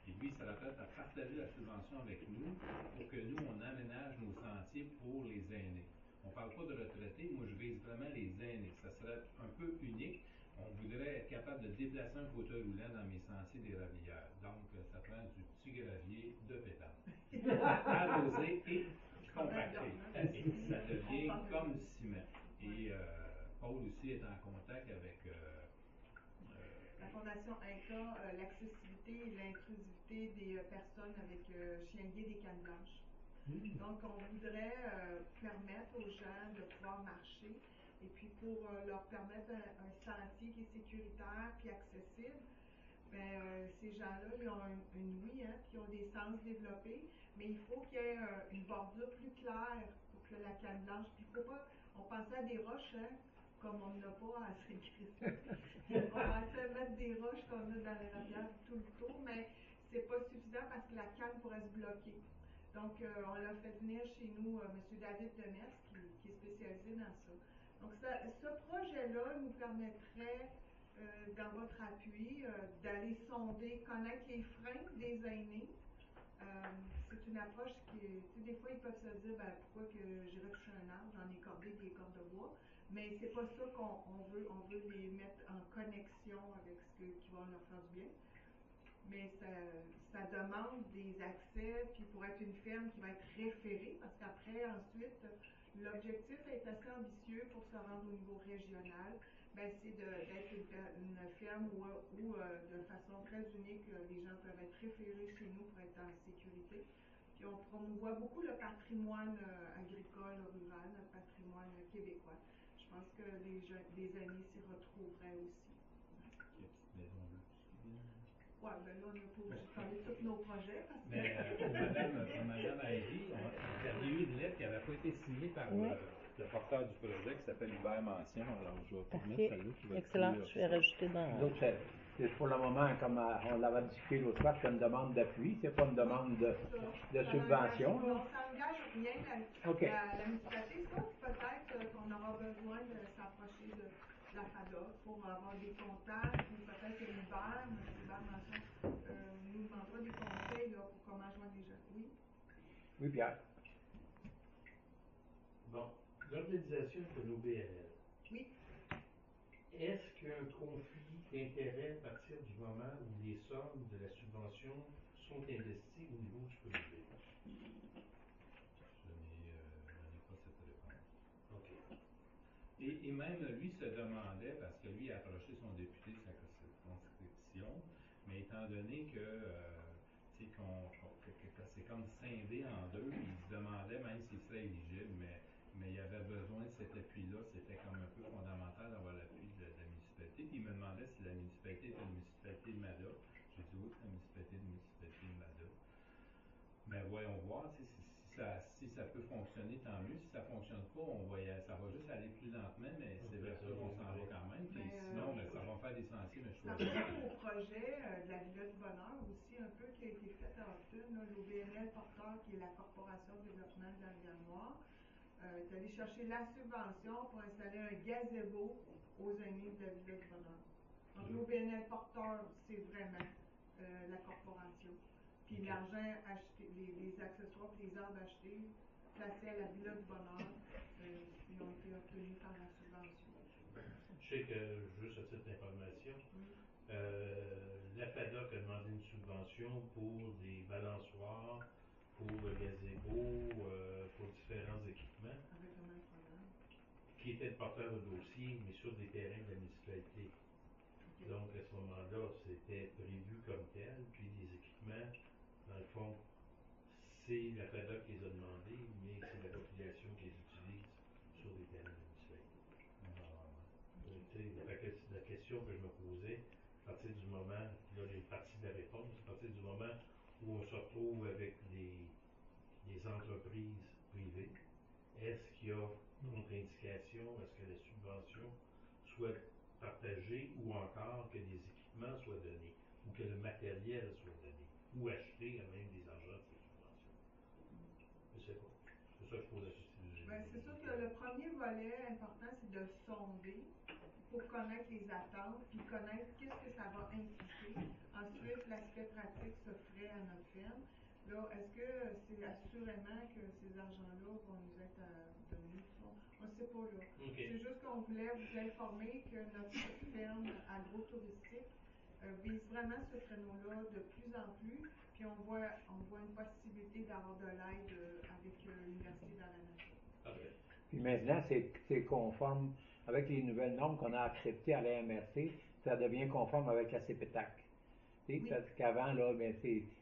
Et lui, il serait prêt à partager la subvention avec nous pour que nous, on aménage nos sentiers pour les aînés. On ne parle pas de retraités, moi je vise vraiment les aînés. Ça serait un peu unique. On voudrait être capable de déplacer un fauteuil roulant dans mes sentiers des Ravières. Donc, ça prend du petit gravier de pétard. Arrosé et compacté. Et ça devient comme du ciment. Et Paul aussi est en contact avec... la Fondation INCA, l'accessibilité et l'inclusivité des personnes avec chien guide et canne blanche. Donc, on voudrait permettre aux gens de pouvoir marcher et puis pour leur permettre un sentier qui est sécuritaire puis accessible. Ben, ces gens-là, ils ont une ouïe, hein, puis ils ont des sens développés, mais il faut qu'il y ait une bordure plus claire pour que la canne blanche. Puis il faut pas. On pensait à des roches, hein, comme on n'a pas à Saint-Christophe. On pensait à mettre des roches qu'on a dans les rivières tout le tour, mais c'est pas suffisant parce que la canne pourrait se bloquer. Donc, on l'a fait venir chez nous, M. David Demers, qui est spécialisé dans ça. Donc, ce projet-là nous permettrait, dans votre appui, d'aller sonder, connaître les freins des aînés. C'est une approche qui, tu sais, des fois, ils peuvent se dire, ben, pourquoi que j'irais toucher un arbre, j'en ai cordé des cordes de bois. Mais c'est pas ça qu'on veut. On veut les mettre en connexion avec ce qui va leur faire du bien. Mais ça demande des accès, puis pour être une ferme qui va être référée, parce qu'après, ensuite, l'objectif est assez ambitieux pour se rendre au niveau régional. Ben, c'est d'être une ferme où de façon très unique, les gens peuvent être référés chez nous pour être en sécurité. Puis on promouvoit beaucoup le patrimoine agricole, rural, notre patrimoine québécois. Je pense que les aînés s'y retrouveraient aussi. Oui, ben là, on n'a pas obligé de parler de tous nos projets. Parce que... Mais pour Mme Heidi, vous aviez eu une lettre qui n'avait pas été signée par le porteur du projet qui s'appelle Hubert Mention. Alors, je vais permettre celle-là qui va être excellent, je vais rajouter dans... L'autre, c'est pour le moment, comme on l'avait discuté l'autre fois, c'est une demande d'appui, c'est pas une demande de subvention. Non, ça n'engage rien la municipalité, sauf peut-être qu'on aura besoin de s'approcher de la FADA pour avoir des contacts, ou peut-être que Hubert Mention, nous demandera des conseils là, pour comment joindre les gens. Oui? Oui, Pierre. Bon, l'organisation de l'OBNL. Oui. Est-ce qu'il y a un conflit d'intérêts à partir du moment où les sommes de la subvention sont investies au niveau du privé? Je n'ai pas cette réponse. OK. Et même lui se demandait, parce que lui a approché son député de sa circonscription, mais étant donné que c'est comme scindé en deux, il se demandait même s'il serait éligible, mais il avait besoin de cet appui-là, c'était comme un peu fondamental d'avoir l'appui de la municipalité. Puis il me demandait si la municipalité était une municipalité de Mada. J'ai dit oui, c'est une municipalité de Mada. Mais voyons voir, si ça peut fonctionner, tant mieux. Si ça ne fonctionne pas, ça va juste aller plus lentement, mais c'est vers ça qu'on s'en va quand même. Puis sinon, ça va faire des sentiers, mais Ça ressemble au projet de la Villa du Bonheur aussi, un peu, qui a été fait à Houghton, l'OBNL Porteur, qui est la Corporation de développement de la Rivière-Noire, est allé chercher la subvention pour installer un gazebo aux aînés de la Villa du Bonheur. Donc l'OBNL Porteur, c'est vraiment la corporation. Puis l'argent acheté, les accessoires et les arbres achetés, placés à la Villa du Bonheur, ils ont été obtenus par la subvention. Je sais que, juste à titre d'information, la FADOC a demandé une subvention pour des balançoires, pour le gazebo, pour différents équipements, Avec le même programme. qui étaient le porteur de dossier, mais sur des terrains de la municipalité. Okay. Donc, à ce moment-là, c'était prévu comme tel, puis les équipements, dans le fond, c'est la FADOC qui les a demandés, mais c'est la population qui les utilise sur des terrains de la municipalité. La question que je me posais, à partir du moment, là j'ai une partie de la réponse, à partir du moment où on se retrouve avec des entreprises privées, est-ce qu'il y a contre-indication, est-ce que la subvention soit partagée ou encore que des équipements soient donnés, ou que le matériel soit donné, ou acheter à même des argents de ces subventions? Je ne sais pas. C'est ça que je pose la question. C'est sûr que le premier volet important, c'est de sonder pour connaître les attentes, puis connaître qu'est-ce que ça va impliquer. Ensuite, l'aspect pratique se ferait à notre ferme. Là, est-ce que c'est assurément que ces argents-là vont nous être donnés? On ne sait pas là. Okay. C'est juste qu'on voulait vous informer que notre ferme agro-touristique vise vraiment ce créneau-là de plus en plus, puis on voit une possibilité d'avoir de l'aide avec l'Université dans la nature. Okay. Puis maintenant, c'est conforme avec les nouvelles normes qu'on a acceptées à la MRC, ça devient conforme avec la CPTAC. Oui. Parce qu'avant, là,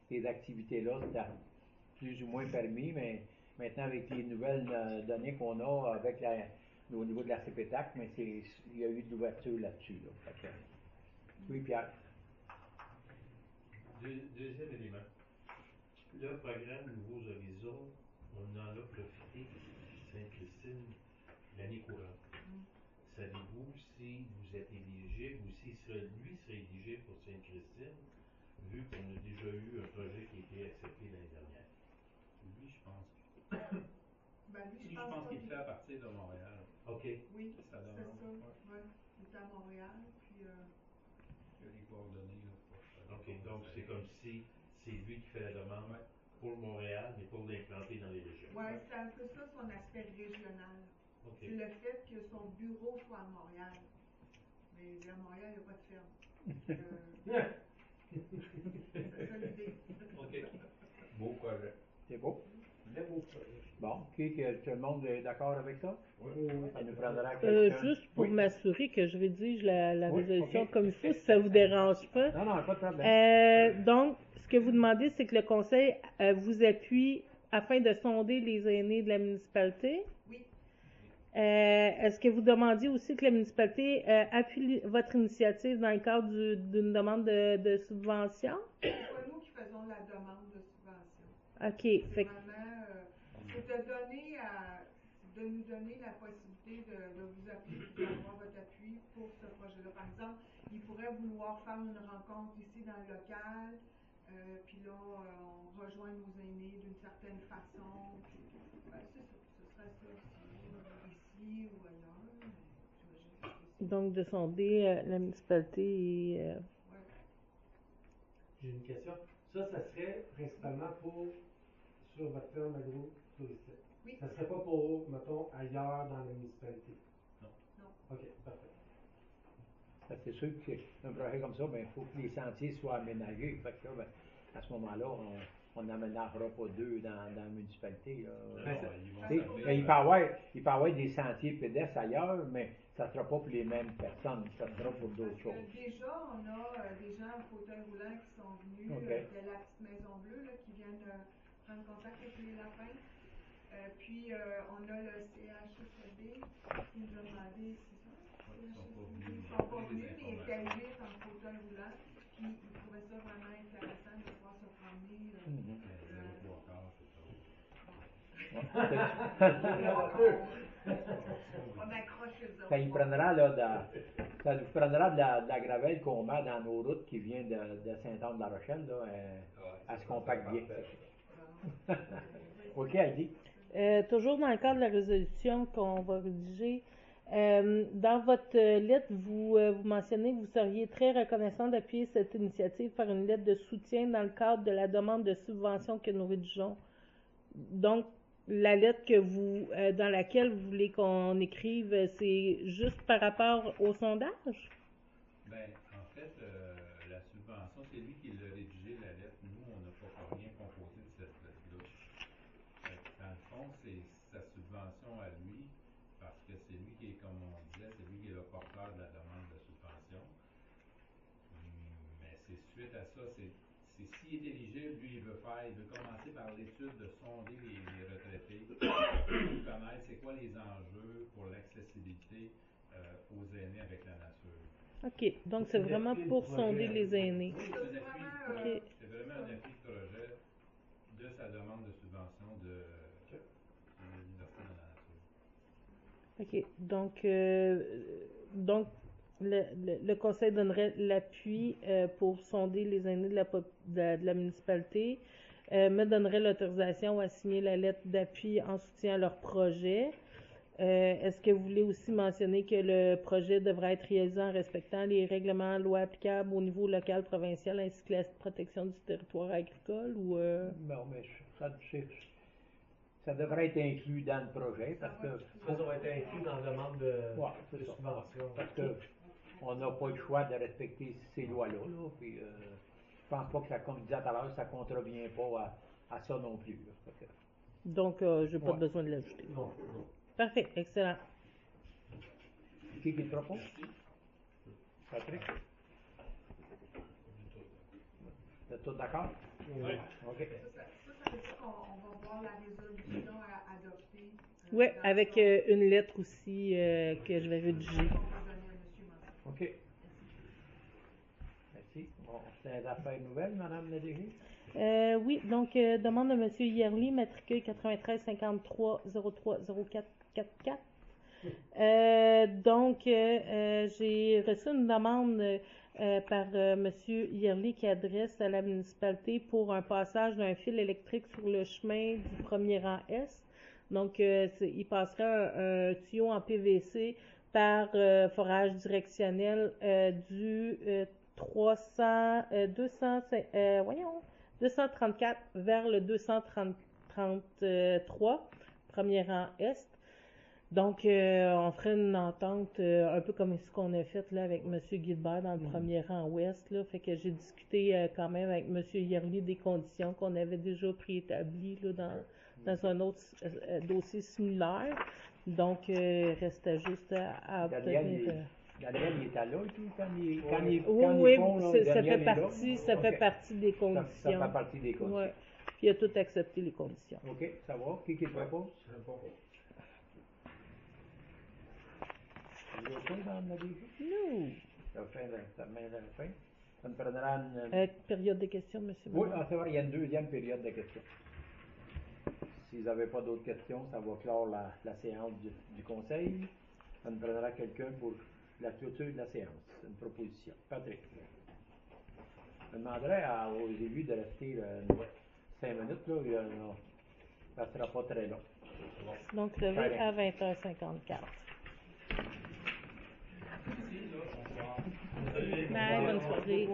ces activités-là, c'était plus ou moins permis, mais maintenant, avec les nouvelles données qu'on a au niveau de la CPTAC, mais il y a eu de l'ouverture là-dessus. Là. Oui, Pierre. Deuxième élément. Le programme Nouveaux Horizons, on en a profité, Sainte-Christine, l'année courante. Savez-vous si vous êtes éligible ou si lui serait éligible pour Sainte-Christine, vu qu'on a déjà eu un projet qui a été accepté l'année dernière? Lui, je pense. Lui, je pense qu'il le fait à partir de Montréal. OK. Oui, ça c'est ça. Ouais. Il est à Montréal, puis... Il y a les coordonnées, là. OK, donc c'est comme si c'est lui qui fait la demande pour Montréal, mais pour l'implanter dans les régions. Oui, c'est un peu ça son aspect régional. Okay. C'est le fait que son bureau soit à Montréal. Mais à Montréal, il n'y a pas de ferme. C'est ça l'idée. OK. Beau projet. C'est beau? Très beau projet. Bon, tout le monde est d'accord avec ça? Oui. Ça nous prendra juste pour m'assurer que je rédige la résolution comme il faut, si ça ne vous dérange pas. Non, pas de problème. Donc, ce que vous demandez, c'est que le conseil vous appuie afin de sonder les aînés de la municipalité? Oui. Est-ce que vous demandiez aussi que la municipalité appuie votre initiative dans le cadre d'une demande de subvention? C'est pas nous qui faisons la demande de subvention. OK. C'est vraiment, c'est de nous donner la possibilité de vous appuyer, d'avoir votre appui pour ce projet-là. Par exemple, il pourrait vouloir faire une rencontre ici dans le local, puis là, on rejoint nos aînés d'une certaine façon. C'est ça, ce serait ça ici ou ailleurs. Donc, de sonder la municipalité et... Ouais. J'ai une question. Ça serait principalement sur votre ferme agro-touristique. Oui. Ça serait pas pour, mettons, ailleurs dans la municipalité? Non. OK, parfait. C'est sûr qu'un projet comme ça, il faut que les sentiers soient aménagés. Fait que là, à ce moment-là, on n'aménagera pas deux dans la municipalité. Il peut y avoir des sentiers pédestres ailleurs, mais ça ne sera pas pour les mêmes personnes, ça sera pour d'autres choses. Déjà, on a des gens en fauteuil roulant qui sont venus de la petite Maison Bleue, là, qui viennent prendre contact avec les lapins. Puis, on a le CHSLD qui nous a demandé, c'est ça? Ils ne sont pas venus, mais ils étaient 8 en fauteuil roulant. Puis, ils trouvaient ça vraiment intéressant de pouvoir se promener. On accroche les autres. Ça y prendra, ça nous prendra de la gravelle qu'on met dans nos routes qui vient de Saint-Anne-de-la-Rochelle, là, elle se compacte bien. OK, Heidi. Toujours dans le cadre de la résolution qu'on va rédiger, dans votre lettre, vous mentionnez que vous seriez très reconnaissant d'appuyer cette initiative par une lettre de soutien dans le cadre de la demande de subvention que nous rédigeons. Donc, la lettre dans laquelle vous voulez qu'on écrive, c'est juste par rapport au sondage? Ben, en fait, la subvention, c'est lui qui l'a rédigé, la lettre. Nous, on n'a pas rien composé de cette lettre-là. Dans le fond, c'est sa subvention à lui, parce que c'est lui qui est, comme on disait, c'est lui qui est le porteur de la demande de subvention. Mais c'est suite à ça, c'est s'il est éligible, lui, il veut commencer par l'étude de sonder les retraités, connaître c'est quoi les enjeux pour l'accessibilité aux aînés avec la nature. OK, donc c'est vraiment pour sonder les aînés. Oui, c'est vraiment un appui de projet de sa demande de subvention de l'Université de la nature. OK, donc le conseil donnerait l'appui pour sonder les aînés de la municipalité, me donnerait l'autorisation à signer la lettre d'appui en soutien à leur projet. Est-ce que vous voulez aussi mentionner que le projet devra être réalisé en respectant les règlements, lois applicables au niveau local, provincial, ainsi que la protection du territoire agricole? Ou Non, mais ça devrait être inclus dans le projet parce que... Ça va être inclus dans la demande de subvention. Parce que on n'a pas le choix de respecter ces lois-là. Là, puis, je pense pas que ça, comme je disais tout à l'heure, ça ne contrevient pas à ça non plus. Là, donc, je n'ai pas besoin de l'ajouter. Non. Parfait, excellent. Qui le propose? Patrick? Vous êtes tous d'accord? Oui. OK. Ça veut dire qu'on va voir la résolution à adopter. Oui, avec une lettre aussi que je vais rédiger. OK. Merci. Bon, c'est une affaire nouvelle, Madame la DG? Oui, donc demande de M. Yerli, matricule 93 53 03 04 44. Donc, j'ai reçu une demande par M. Yerli qui adresse à la municipalité pour un passage d'un fil électrique sur le chemin du premier rang Est. Donc, il passerait un tuyau en PVC par forage directionnel du 234 vers le 233, premier rang Est. Donc, on ferait une entente un peu comme ce qu'on a fait là, avec M. Guilbert dans le premier rang Ouest. Là. Fait que j'ai discuté quand même avec M. Yerli des conditions qu'on avait déjà préétablies là, dans un autre dossier similaire. Donc, il restait juste à obtenir... Daniel, il est à l'autre quand il Oui, font, ça fait partie des conditions. Ça fait partie des conditions. Ouais. Puis il a tout accepté les conditions. OK, ça va. Qui le propose? Vous avez autre chose dans la DG? Non. Ça met la fin. Ça me prendra une... Période de questions, M. Oui, c'est vrai, il y a une deuxième période de questions. Si vous n'avez pas d'autres questions, ça va clore la séance du conseil. Ça me prendra quelqu'un pour la clôture de la séance. C'est une proposition. Patrick. Je demanderais aux élus de rester 5 minutes. Là, ça ne sera pas très long. Donc, levé à 20h54. Bye, bonne soirée.